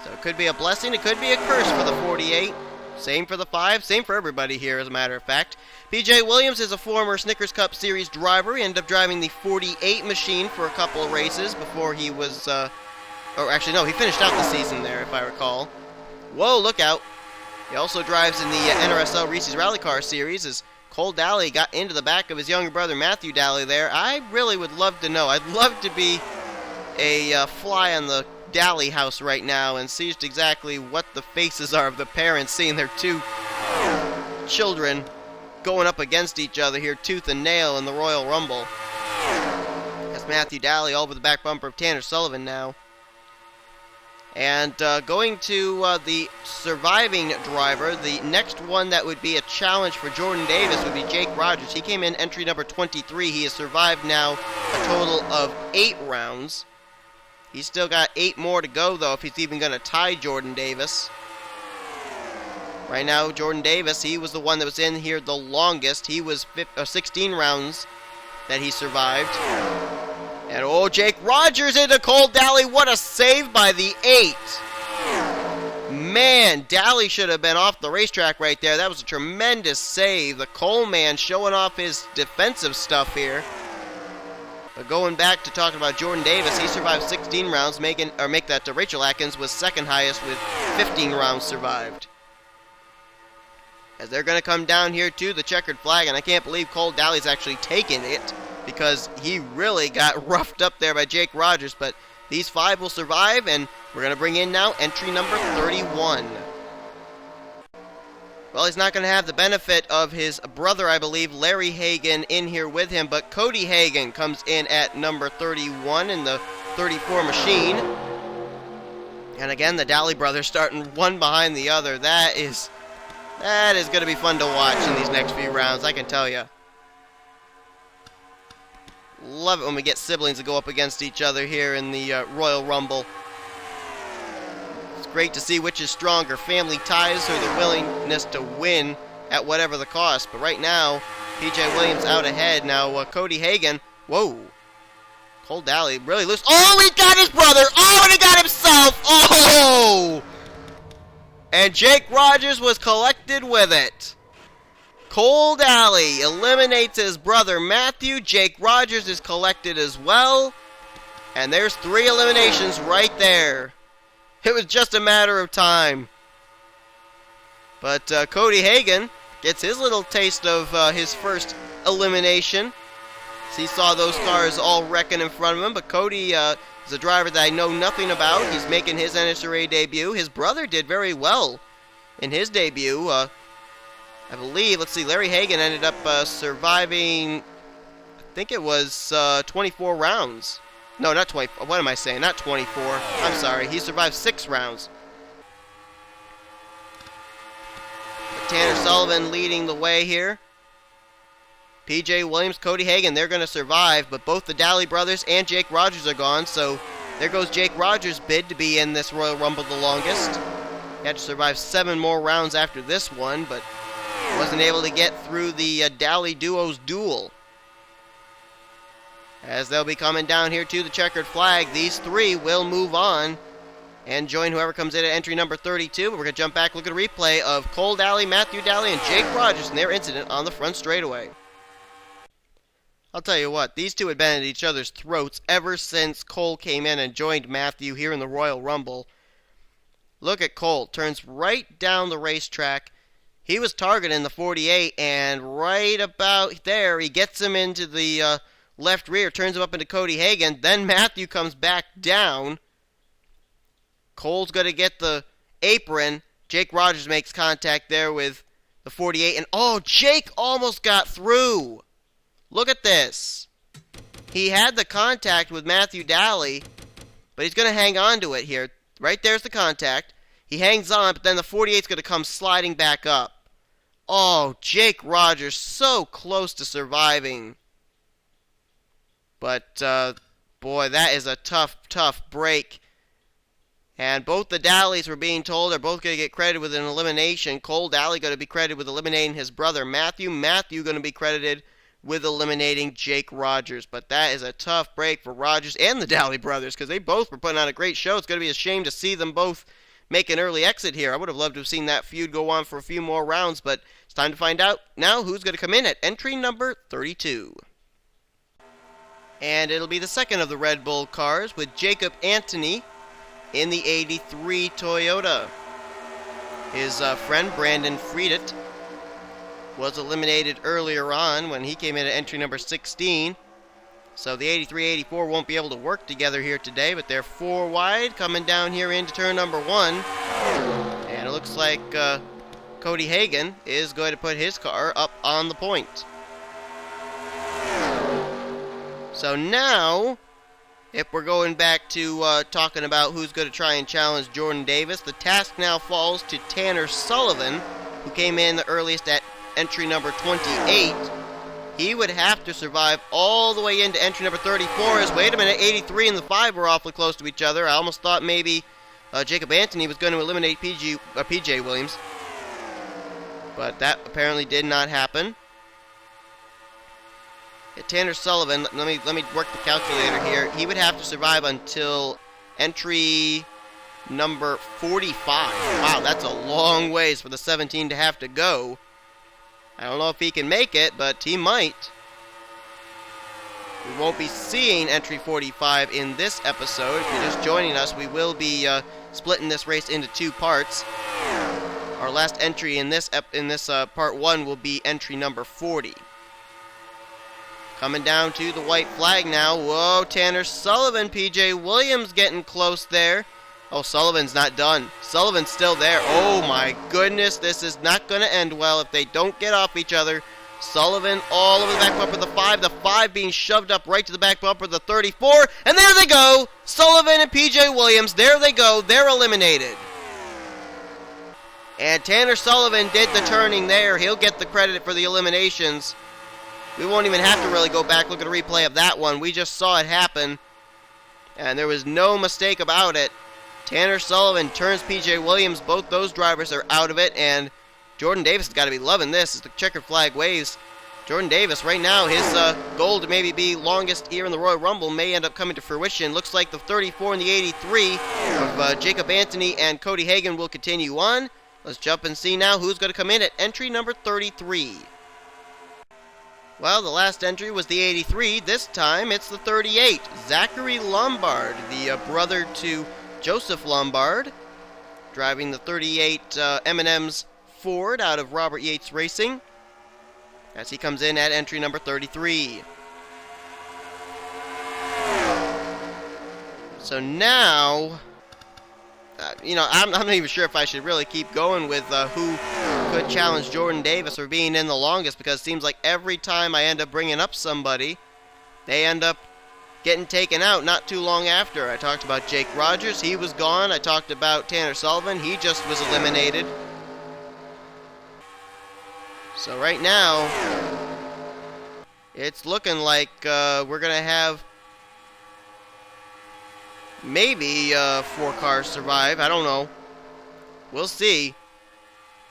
So it could be a blessing, it could be a curse for the 48. Same for the 5, same for everybody here, as a matter of fact. P.J. Williams is a former Snickers Cup Series driver. He ended up driving the 48 machine for a couple of races before he was, or actually, no, he finished out the season there, if I recall. Whoa, look out. He also drives in the NRSL Reese's Rally Car Series as Cole Daly got into the back of his younger brother Matthew Daly there. I really would love to know. I'd love to be a fly on the Daly house right now and see just exactly what the faces are of the parents seeing their 2 children going up against each other here tooth and nail in the Royal Rumble. That's Matthew Daly all over the back bumper of Tanner Sullivan now. And going to the surviving driver, the next one that would be a challenge for Jordan Davis would be Jake Rogers. He came in entry number 23. He has survived now a total of 8 rounds. He's still got 8 more to go, though, if he's even going to tie Jordan Davis. Right now, Jordan Davis, he was the one that was in here the longest. He was 16 rounds that he survived. And, oh, Jake Rogers into Cole Daly. What a save by the 8. Man, Daly should have been off the racetrack right there. That was a tremendous save. The Coleman showing off his defensive stuff here. But going back to talking about Jordan Davis, he survived 16 rounds, make that to Rachel Atkins was second highest with 15 rounds survived. As they're going to come down here to the checkered flag, and I can't believe Cole Daly's actually taken it because he really got roughed up there by Jake Rogers. But these 5 will survive, and we're going to bring in now entry number 31. Well, he's not going to have the benefit of his brother, I believe, Larry Hagan, in here with him, but Cody Hagan comes in at number 31 in the 34 machine. And again, the Daly brothers starting one behind the other. That is going to be fun to watch in these next few rounds, I can tell you. Love it when we get siblings to go up against each other here in the Royal Rumble. It's great to see which is stronger, family ties or the willingness to win at whatever the cost. But right now, P.J. Williams out ahead. Now, Cody Hagan, whoa. Cole Daly really loose. Oh, he got his brother. Oh, and he got himself. Oh! And Jake Rogers was collected with it. Cole Daly eliminates his brother Matthew. Jake Rogers is collected as well. And there's 3 eliminations right there. It was just a matter of time. But Cody Hagan gets his little taste of his first elimination. He saw those cars all wrecking in front of him, but Cody is a driver that I know nothing about. He's making his NNSCRA debut. His brother did very well in his debut. I believe, let's see, Larry Hagan ended up surviving, I think it was 24 rounds. No, not 20. What am I saying? Not 24. I'm sorry. He survived 6 rounds. Tanner Sullivan leading the way here. P.J. Williams, Cody Hagan, they're going to survive, but both the Daly brothers and Jake Rogers are gone, so there goes Jake Rogers' bid to be in this Royal Rumble the longest. He had to survive 7 more rounds after this one, but wasn't able to get through the Daly duo's duel. As they'll be coming down here to the checkered flag, these 3 will move on and join whoever comes in at entry number 32. But we're going to jump back, look at a replay of Cole Daly, Matthew Daly, and Jake Rogers and their incident on the front straightaway. I'll tell you what, these 2 had been at each other's throats ever since Cole came in and joined Matthew here in the Royal Rumble. Look at Cole, turns right down the racetrack. He was targeting the 48, and right about there, he gets him into the left rear, turns him up into Cody Hagan. Then Matthew comes back down. Cole's going to get the apron. Jake Rogers makes contact there with the 48, and oh, Jake almost got through. Look at this. He had the contact with Matthew Daly, but he's going to hang on to it here. Right there's the contact. He hangs on, but then the 48's going to come sliding back up. Oh, Jake Rogers so close to surviving. But, boy, that is a tough, tough break. And both the Dalys were being told they're both going to get credited with an elimination. Cole Daly going to be credited with eliminating his brother Matthew. Matthew going to be credited with eliminating Jake Rogers. But that is a tough break for Rogers and the Daly brothers, because they both were putting on a great show. It's going to be a shame to see them both make an early exit here. I would have loved to have seen that feud go on for a few more rounds, but it's time to find out now who's going to come in at entry number 32. And it'll be the second of the Red Bull cars with Jacob Anthony in the 83 Toyota. His friend Brandon Friedet was eliminated earlier on when he came in at entry number 16. So the 83-84 won't be able to work together here today, but they're 4 wide coming down here into turn number 1. And it looks like Cody Hagan is going to put his car up on the point. So now, if we're going back to talking about who's going to try and challenge Jordan Davis, the task now falls to Tanner Sullivan, who came in the earliest at entry number 28. He would have to survive all the way into entry number 34. As wait a minute, 83 and the 5 were awfully close to each other. I almost thought maybe Jacob Anthony was going to eliminate P.J. Williams, but that apparently did not happen. Tanner Sullivan, let me work the calculator here. He would have to survive until entry number 45. Wow, that's a long ways for the 17 to have to go. I don't know if he can make it, but he might. We won't be seeing entry 45 in this episode. If you're just joining us, we will be splitting this race into 2 parts. Our last entry in this part 1 will be entry number 40. Coming down to the white flag now. Whoa, Tanner Sullivan, P.J. Williams getting close there. Oh, Sullivan's not done. Sullivan's still there. Oh my goodness, this is not going to end well if they don't get off each other. Sullivan all over the back bumper of the 5. The 5 being shoved up right to the back bumper of the 34. And there they go. Sullivan and P.J. Williams, there they go. They're eliminated. And Tanner Sullivan did the turning there. He'll get the credit for the eliminations. We won't even have to really go back, look at a replay of that one. We just saw it happen, and there was no mistake about it. Tanner Sullivan turns P.J. Williams. Both those drivers are out of it, and Jordan Davis has got to be loving this as the checkered flag waves. Jordan Davis, right now, his goal to maybe be longest here in the Royal Rumble may end up coming to fruition. Looks like the 34 and the 83 of Jacob Anthony and Cody Hagan will continue on. Let's jump and see now who's going to come in at entry number 33. Well, the last entry was the 83. This time, it's the 38. Zachary Lombard, the brother to Joseph Lombard, driving the 38 M&M's Ford out of Robert Yates Racing, as he comes in at entry number 33. So now, I'm not even sure if I should really keep going with who could challenge Jordan Davis for being in the longest, because it seems like every time I end up bringing up somebody, they end up getting taken out not too long after. I talked about Jake Rogers, he was gone. I talked about Tanner Sullivan, he just was eliminated. So right now, it's looking like we're going to have maybe 4 cars survive. I don't know. We'll see.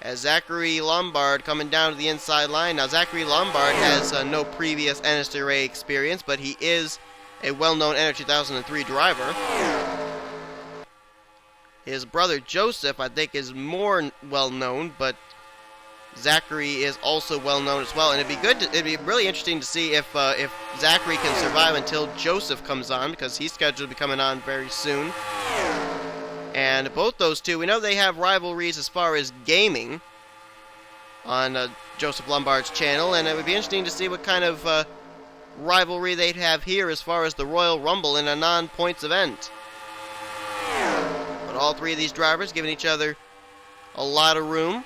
As Zachary Lombard coming down to the inside line. Now, Zachary Lombard has no previous NNSCRA experience, but he is a well-known NR 2003 driver. His brother Joseph, I think, is more well-known, but Zachary is also well-known as well, and it'd be really interesting to see if Zachary can survive until Joseph comes on, because he's scheduled to be coming on very soon. And both those two, we know they have rivalries as far as gaming on Joseph Lombard's channel, and it would be interesting to see what kind of rivalry they'd have here as far as the Royal Rumble in a non-points event. But all three of these drivers giving each other a lot of room.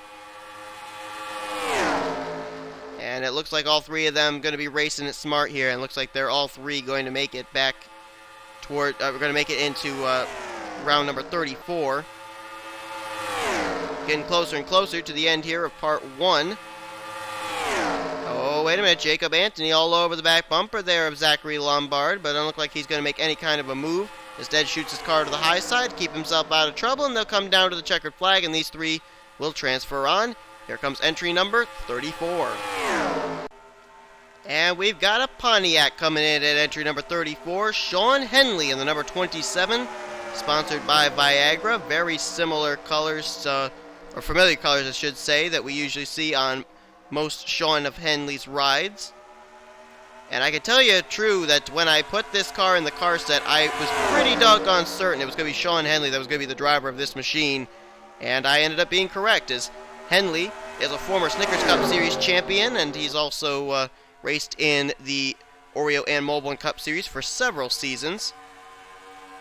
And it looks like all three of them going to be racing it smart here, and it looks like they're all three going to make it back toward, we're going to make it into round number 34. Getting closer and closer to the end here of part 1. Oh, wait a minute, Jacob Anthony all over the back bumper there of Zachary Lombard, but it doesn't look like he's going to make any kind of a move. Instead shoots his car to the high side to keep himself out of trouble, and they'll come down to the checkered flag, and these three will transfer on. Here comes entry number 34. And we've got a Pontiac coming in at entry number 34. Sean Henley in the number 27. Sponsored by Viagra. Very similar colors, or familiar colors I should say, that we usually see on most Sean of Henley's rides. And I can tell you true that when I put this car in the car set, I was pretty doggone certain it was going to be Sean Henley that was going to be the driver of this machine. And I ended up being correct, as Henley is a former Snickers Cup Series champion, and he's also raced in the Oreo and Mobil Cup Series for several seasons.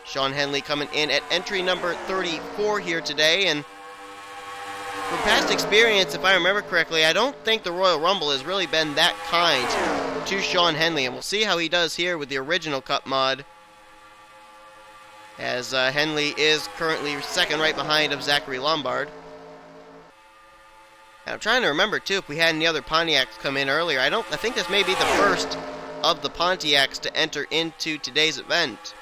Sean Henley coming in at entry number 34 here today, and from past experience, if I remember correctly, I don't think the Royal Rumble has really been that kind to Sean Henley, and we'll see how he does here with the original Cup mod, as Henley is currently second right behind of Zachary Lombard. And I'm trying to remember, too, if we had any other Pontiacs come in earlier. I think this may be the first of the Pontiacs to enter into today's event.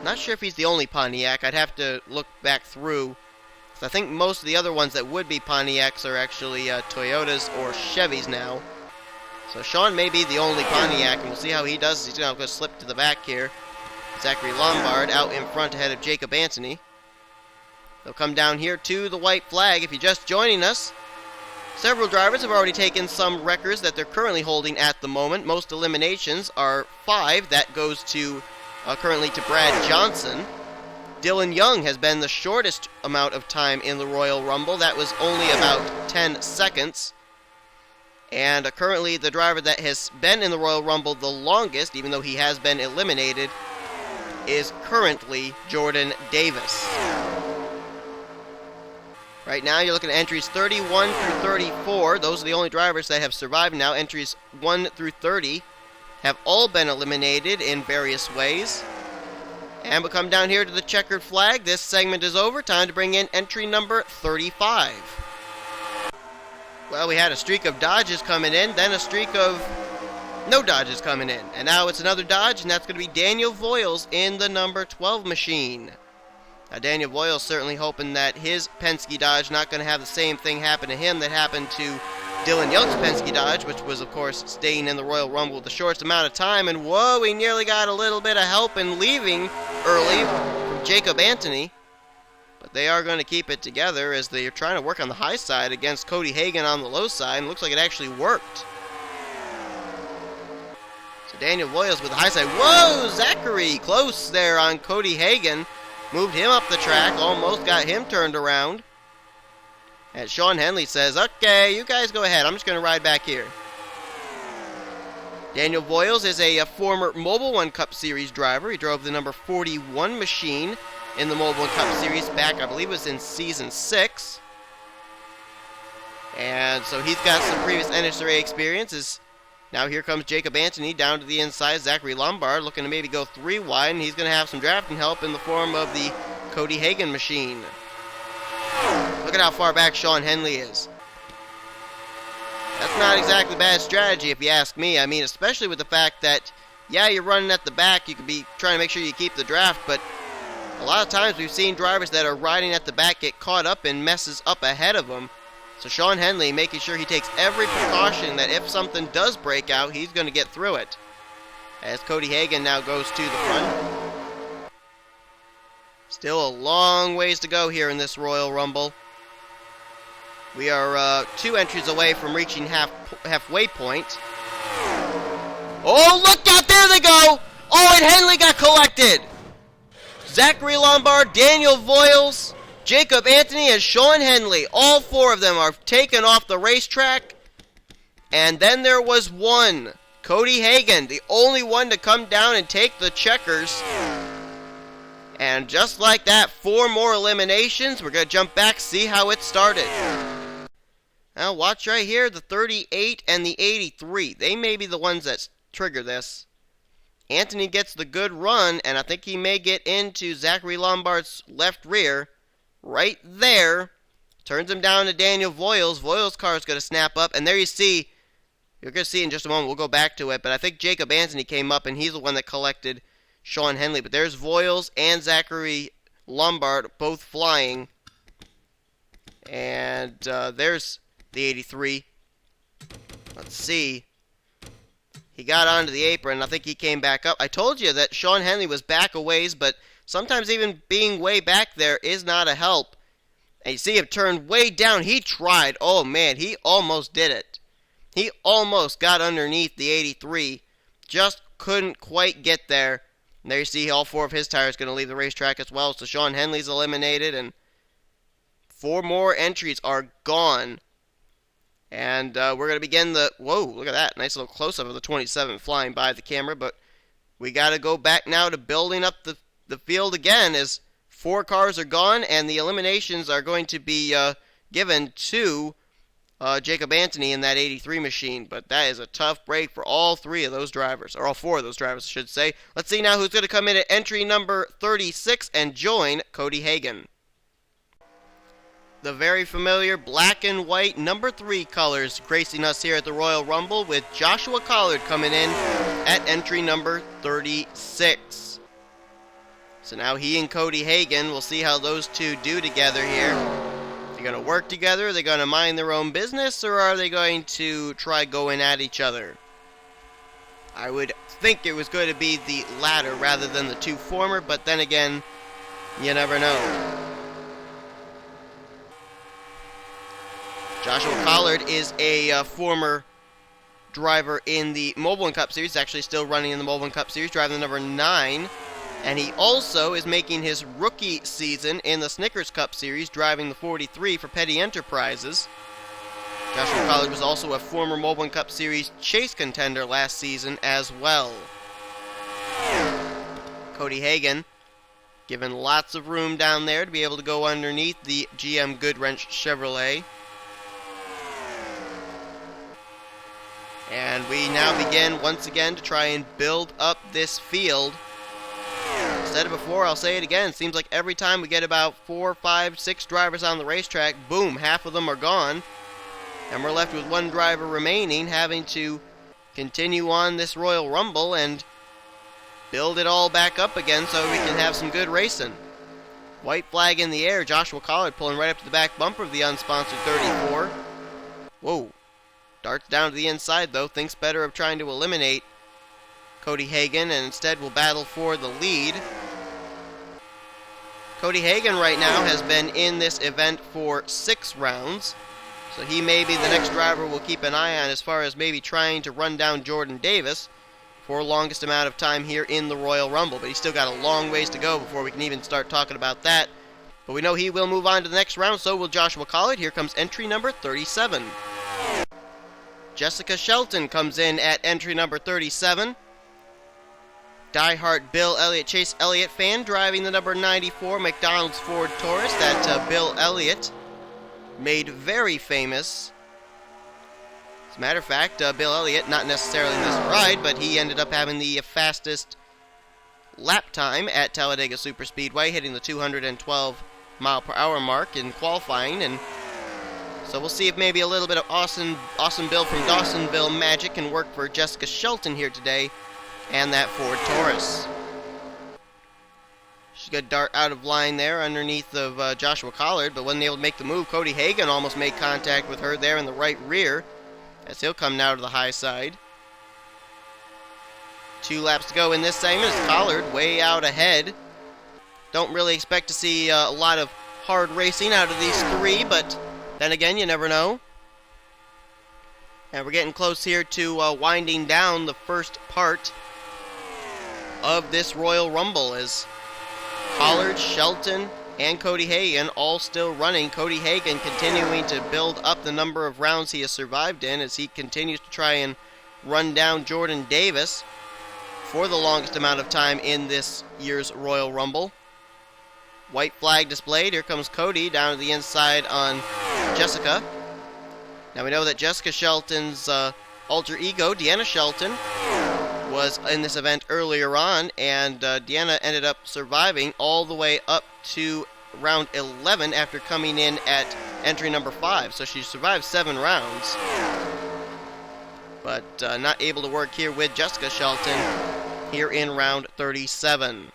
Not sure if he's the only Pontiac. I'd have to look back through. So I think most of the other ones that would be Pontiacs are actually Toyotas or Chevys now. So Sean may be the only Pontiac, and we'll see how he does. He's going to slip to the back here. Zachary Lombard out in front ahead of Jacob Anthony. They'll come down here to the white flag. If you're just joining us, several drivers have already taken some records that they're currently holding at the moment. Most eliminations are 5. That goes to currently to Brad Johnson. Dylan Young has been the shortest amount of time in the Royal Rumble. That was only about 10 seconds. And currently the driver that has been in the Royal Rumble the longest, even though he has been eliminated, is currently Jordan Davis. Right now you're looking at entries 31 through 34. Those are the only drivers that have survived now. Entries 1 through 30 have all been eliminated in various ways. And we'll come down here to the checkered flag. This segment is over. Time to bring in entry number 35. Well, we had a streak of dodges coming in, then a streak of no dodges coming in. And now it's another dodge, and that's going to be Daniel Voiles in the number 12 machine. Now, Daniel Voiles certainly hoping that his Penske Dodge not going to have the same thing happen to him that happened to Dylan Young's Penske Dodge, which was, of course, staying in the Royal Rumble with the shortest amount of time. And whoa, we nearly got a little bit of help in leaving early from Jacob Anthony. But they are going to keep it together as they're trying to work on the high side against Cody Hagan on the low side. And it looks like it actually worked. So Daniel Voiles with the high side. Whoa, Zachary close there on Cody Hagan. Moved him up the track, almost got him turned around. And Sean Henley says, okay, you guys go ahead. I'm just going to ride back here. Daniel Voiles is a former Mobile One Cup Series driver. He drove the number 41 machine in the Mobile One Cup Series back, I believe it was in Season 6. And so he's got some previous NNSCRA experiences. Now here comes Jacob Anthony down to the inside. Zachary Lombard looking to maybe go 3 wide, and he's going to have some drafting help in the form of the Cody Hagan machine. Look at how far back Sean Henley is. That's not exactly bad strategy if you ask me. I mean, especially with the fact that, yeah, you're running at the back. You could be trying to make sure you keep the draft, but a lot of times we've seen drivers that are riding at the back get caught up and messes up ahead of them. So Sean Henley making sure he takes every precaution that if something does break out, he's going to get through it. As Cody Hagan now goes to the front. Still a long ways to go here in this Royal Rumble. We are 2 entries away from reaching halfway point. Oh, look out, there they go! Oh, and Henley got collected! Zachary Lombard, Daniel Voiles, Jacob Anthony, and Sean Henley. All 4 of them are taken off the racetrack. And then there was one, Cody Hagan, the only one to come down and take the checkers. And just like that, 4 more eliminations. We're going to jump back, see how it started. Now watch right here, the 38 and the 83. They may be the ones that trigger this. Anthony gets the good run, and I think he may get into Zachary Lombard's left rear. Right there. Turns him down to Daniel Voiles. Voiles' car is going to snap up, and there you see, you're going to see in just a moment, we'll go back to it, but I think Jacob Anthony came up, and he's the one that collected Sean Henley. But there's Voiles and Zachary Lombard both flying. And there's the 83. Let's see. He got onto the apron. I think he came back up. I told you that Sean Henley was back a ways, but sometimes even being way back there is not a help. And you see him turn way down. He tried. Oh, man, he almost did it. He almost got underneath the 83. Just couldn't quite get there. And there you see all 4 of his tires going to leave the racetrack as well. So Sean Henley's eliminated, and 4 more entries are gone. And we're going to begin the... Whoa, look at that. Nice little close-up of the 27 flying by the camera. But we got to go back now to building up the field again as 4 cars are gone. And the eliminations are going to be given to Jacob Anthony in that 83 machine. But that is a tough break for all 3 of those drivers. Or all 4 of those drivers, I should say. Let's see now who's going to come in at entry number 36 and join Cody Hagan. The very familiar black and white number 3 colors gracing us here at the Royal Rumble, with Joshua Collard coming in at entry number 36. So now he and Cody Hagan, we'll see how those 2 do together here. They're going to work together, are they going to mind their own business, or are they going to try going at each other? I would think it was going to be the latter rather than the 2 former, but then again, you never know. Joshua Collard is a former driver in the Mobile One Cup Series, actually still running in the Mobile One Cup Series, driving the number 9. And he also is making his rookie season in the Snickers Cup Series, driving the 43 for Petty Enterprises. Joshua Collard was also a former Mobile One Cup Series chase contender last season as well. Cody Hagan given lots of room down there to be able to go underneath the GM Goodwrench Chevrolet. And we now begin once again to try and build up this field. I said it before, I'll say it again. It seems like every time we get about 4, 5, 6 drivers on the racetrack, boom, half of them are gone. And we're left with one driver remaining, having to continue on this Royal Rumble and build it all back up again so we can have some good racing. White flag in the air. Joshua Collard pulling right up to the back bumper of the unsponsored 34. Whoa. Darts down to the inside, though. Thinks better of trying to eliminate Cody Hagan, and instead will battle for the lead. Cody Hagan right now has been in this event for 6 rounds, so he may be the next driver we'll keep an eye on as far as maybe trying to run down Jordan Davis for longest amount of time here in the Royal Rumble. But he's still got a long ways to go before we can even start talking about that. But we know he will move on to the next round, so will Joshua Collard. Here comes entry number 37. Jessica Shelton comes in at entry number 37. Die-hard Bill Elliott, Chase Elliott fan, driving the number 94 McDonald's Ford Taurus that Bill Elliott made very famous. As a matter of fact, Bill Elliott, not necessarily in this ride, but he ended up having the fastest lap time at Talladega Superspeedway, hitting the 212 mile per hour mark in qualifying, and so we'll see if maybe a little bit of awesome Bill from Dawsonville magic can work for Jessica Shelton here today and that Ford Taurus. She's got a dart out of line there underneath of Joshua Collard, but wasn't able to make the move. Cody Hagan almost made contact with her there in the right rear as he'll come now to the high side. 2 laps to go in this segment as Collard way out ahead. Don't really expect to see a lot of hard racing out of these 3, but then again, you never know. And we're getting close here to winding down the first part of this Royal Rumble as Collard, Shelton, and Cody Hagan all still running. Cody Hagan continuing to build up the number of rounds he has survived in as he continues to try and run down Jordan Davis for the longest amount of time in this year's Royal Rumble. White flag displayed. Here comes Cody down to the inside on Jessica. Now we know that Jessica Shelton's alter ego, Deanna Shelton, was in this event earlier on, and Deanna ended up surviving all the way up to round 11 after coming in at entry number 5. So she survived 7 rounds, but not able to work here with Jessica Shelton here in round 37.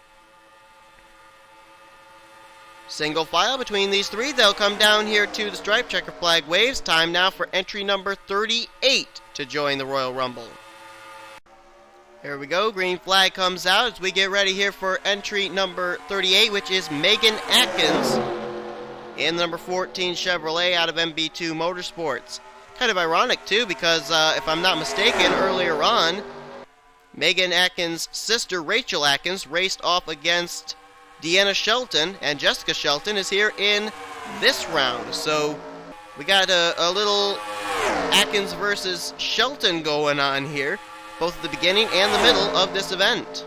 Single file between these 3. They'll come down here to the stripe. Checker flag waves. Time now for entry number 38 to join the Royal Rumble. Here we go. Green flag comes out as we get ready here for entry number 38, which is Megan Atkins in the number 14 Chevrolet out of MB2 Motorsports. Kind of ironic, too, because if I'm not mistaken, earlier on, Megan Atkins' sister, Rachel Atkins, raced off against Deanna Shelton, and Jessica Shelton is here in this round. So we got a little Atkins versus Shelton going on here, both at the beginning and the middle of this event.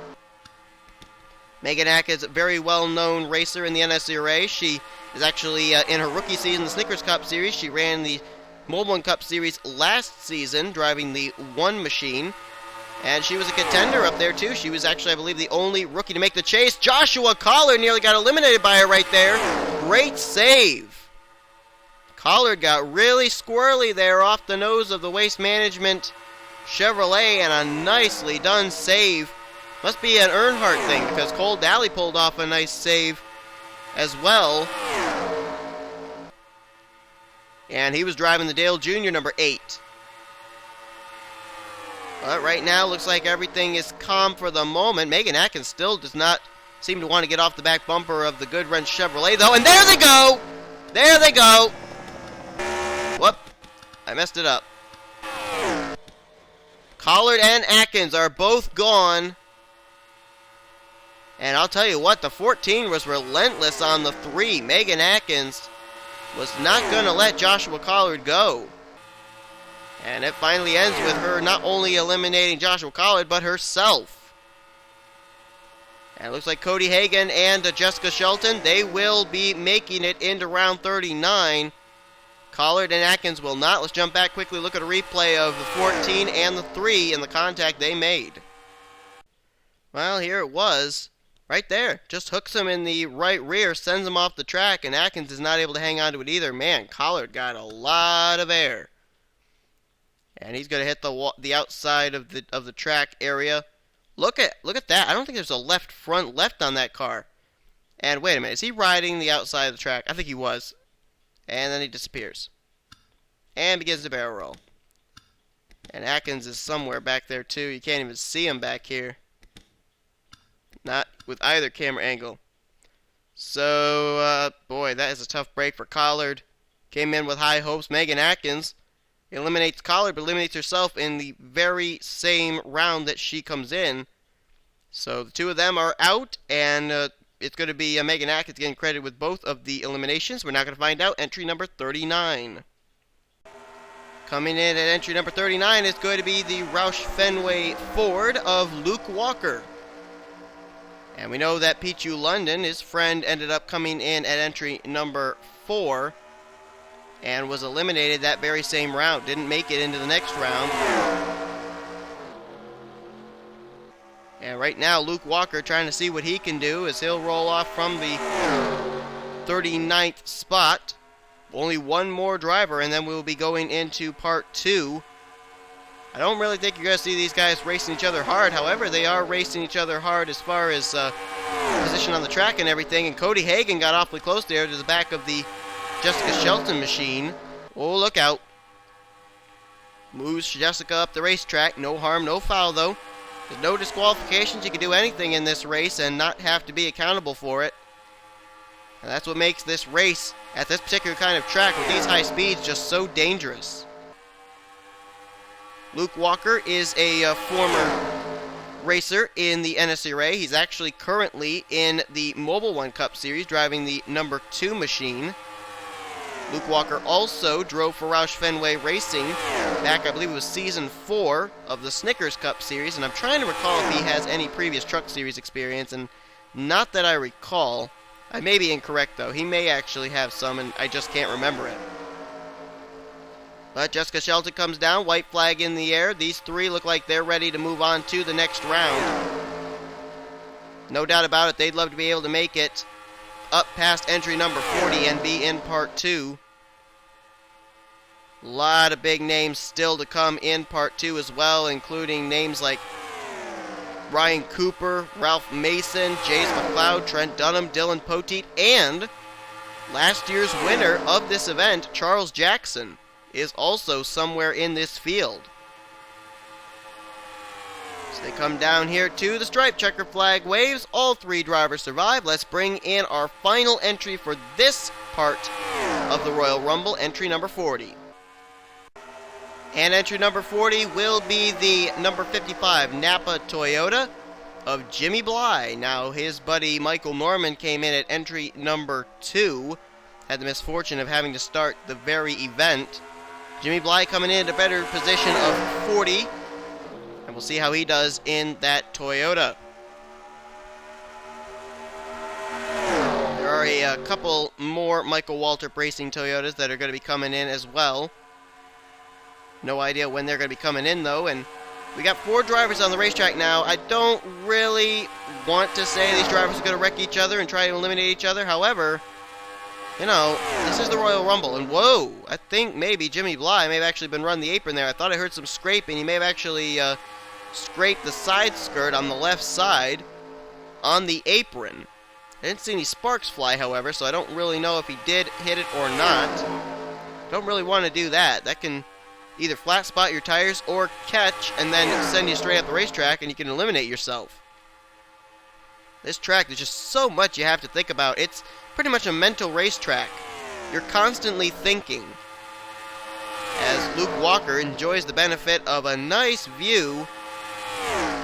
Megan Atkins, a very well-known racer in the NNSCRA. She is actually in her rookie season, the Snickers Cup Series. She ran the Mobile Cup Series last season, driving the 1 machine. And she was a contender up there, too. She was actually, I believe, the only rookie to make the chase. Joshua Collard nearly got eliminated by her right there. Great save. Collard got really squirrely there off the nose of the Waste Management Chevrolet, and a nicely done save. Must be an Earnhardt thing, because Cole Daly pulled off a nice save as well. And he was driving the Dale Jr. number 8. But right now, looks like everything is calm for the moment. Megan Atkins still does not seem to want to get off the back bumper of the Good Wrench Chevrolet, though. And there they go! There they go! Whoop. I messed it up. Collard and Atkins are both gone. And I'll tell you what, the 14 was relentless on the 3. Megan Atkins was not going to let Joshua Collard go. And it finally ends with her not only eliminating Joshua Collard, but herself. And it looks like Cody Hagan and Jessica Shelton, they will be making it into round 39. Collard and Atkins will not. Let's jump back quickly, look at a replay of the 14 and the 3 and the contact they made. Well, here it was. Right there. Just hooks him in the right rear, sends him off the track, and Atkins is not able to hang on to it either. Man, Collard got a lot of air. And he's going to hit the outside of the track area. Look at that. I don't think there's a front left on that car. And wait a minute, is he riding the outside of the track? I think he was. And then he disappears. And begins to barrel roll. And Atkins is somewhere back there too. You can't even see him back here. Not with either camera angle. So, boy, that is a tough break for Collard. Came in with high hopes. Megan Atkins eliminates Collard, but eliminates herself in the very same round that she comes in. So the two of them are out, and it's going to be Megan Atkins getting credit with both of the eliminations. We're now going to find out entry number 39. Coming in at entry number 39 is going to be the Roush Fenway Ford of Luke Walker. And we know that Pichu London, his friend, ended up coming in at entry number 4 and was eliminated that very same round. Didn't make it into the next round. And right now, Luke Walker trying to see what he can do as he'll roll off from the 39th spot. Only one more driver, and then we'll be going into part 2. I don't really think you're going to see these guys racing each other hard. However, they are racing each other hard as far as position on the track and everything. And Cody Hagan got awfully close there to the back of the Jessica Shelton machine. Oh, look out. Moves Jessica up the racetrack. No harm, no foul, though. There's no disqualifications. You can do anything in this race and not have to be accountable for it. And that's what makes this race at this particular kind of track with these high speeds just so dangerous. Luke Walker is a former racer in the NNSCRA. He's actually currently in the Mobile One Cup Series driving the number 2 machine. Luke Walker also drove for Roush Fenway Racing back, I believe it was season 4 of the Snickers Cup Series, and I'm trying to recall if he has any previous Truck Series experience, and not that I recall. I may be incorrect, though. He may actually have some, and I just can't remember it. But Jessica Shelton comes down, white flag in the air. These three look like they're ready to move on to the next round. No doubt about it, they'd love to be able to make it up past entry number 40 and be in part 2. A lot of big names still to come in part 2 as well, including names like Ryan Cooper, Ralph Mason, Jace McLeod, Trent Dunham, Dylan Poteet, and last year's winner of this event, Charles Jackson, is also somewhere in this field. So they come down here to the stripe, checker flag waves, all three drivers survive. Let's bring in our final entry for this part of the Royal Rumble, entry number 40. And entry number 40 will be the number 55 Napa Toyota of Jimmy Bly. Now, his buddy Michael Norman came in at entry number 2. Had the misfortune of having to start the very event. Jimmy Bly coming in at a better position of 40. And we'll see how he does in that Toyota. There are a couple more Michael Waltrip Racing Toyotas that are going to be coming in as well. No idea when they're going to be coming in, though. And we got 4 drivers on the racetrack now. I don't really want to say these drivers are going to wreck each other and try to eliminate each other. However, you know, this is the Royal Rumble. And whoa, I think maybe Jimmy Bly may have actually been running the apron there. I thought I heard some scraping. He may have actually scraped the side skirt on the left side on the apron. I didn't see any sparks fly, however, so I don't really know if he did hit it or not. Don't really want to do that. That can either flat spot your tires or catch and then send you straight up the racetrack and you can eliminate yourself. This track, there's just so much you have to think about. It's pretty much a mental racetrack. You're constantly thinking. As Luke Walker enjoys the benefit of a nice view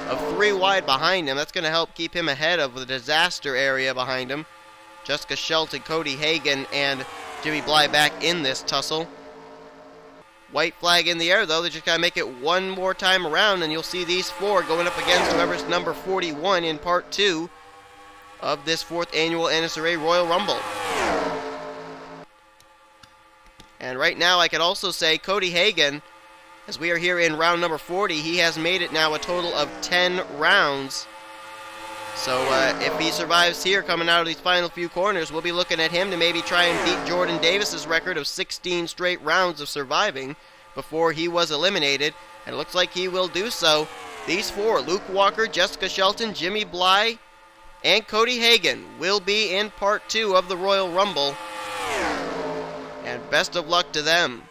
of 3 wide behind him. That's going to help keep him ahead of the disaster area behind him. Jessica Shelton, Cody Hagan, and Jimmy Bly back in this tussle. White flag in the air, though. They just got to make it one more time around, and you'll see these 4 going up against whoever's number 41 in part 2 of this 4th annual NSRA Royal Rumble. And right now, I could also say Cody Hagan, as we are here in round number 40, he has made it now a total of 10 rounds. So if he survives here coming out of these final few corners, we'll be looking at him to maybe try and beat Jordan Davis's record of 16 straight rounds of surviving. before he was eliminated, and it looks like he will do so. These four, Luke Walker, Jessica Shelton, Jimmy Bly, and Cody Hagan, will be in Part 2 of the Royal Rumble. And best of luck to them.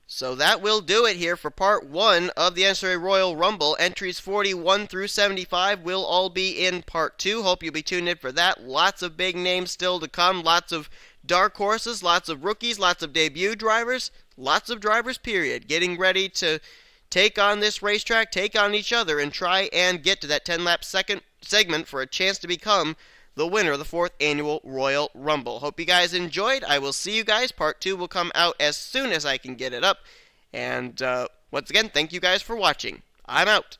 So that will do it here for Part 1 of the NNSCRA Royal Rumble. Entries 41 through 75 will all be in Part 2. Hope you'll be tuned in for that. Lots of big names still to come. Lots of dark horses, lots of rookies, lots of debut drivers, lots of drivers, period. Getting ready to take on this racetrack, take on each other, and try and get to that 10-lap second segment for a chance to become the winner of the 4th Annual Royal Rumble. Hope you guys enjoyed. I will see you guys. Part 2 will come out as soon as I can get it up. And once again, thank you guys for watching. I'm out.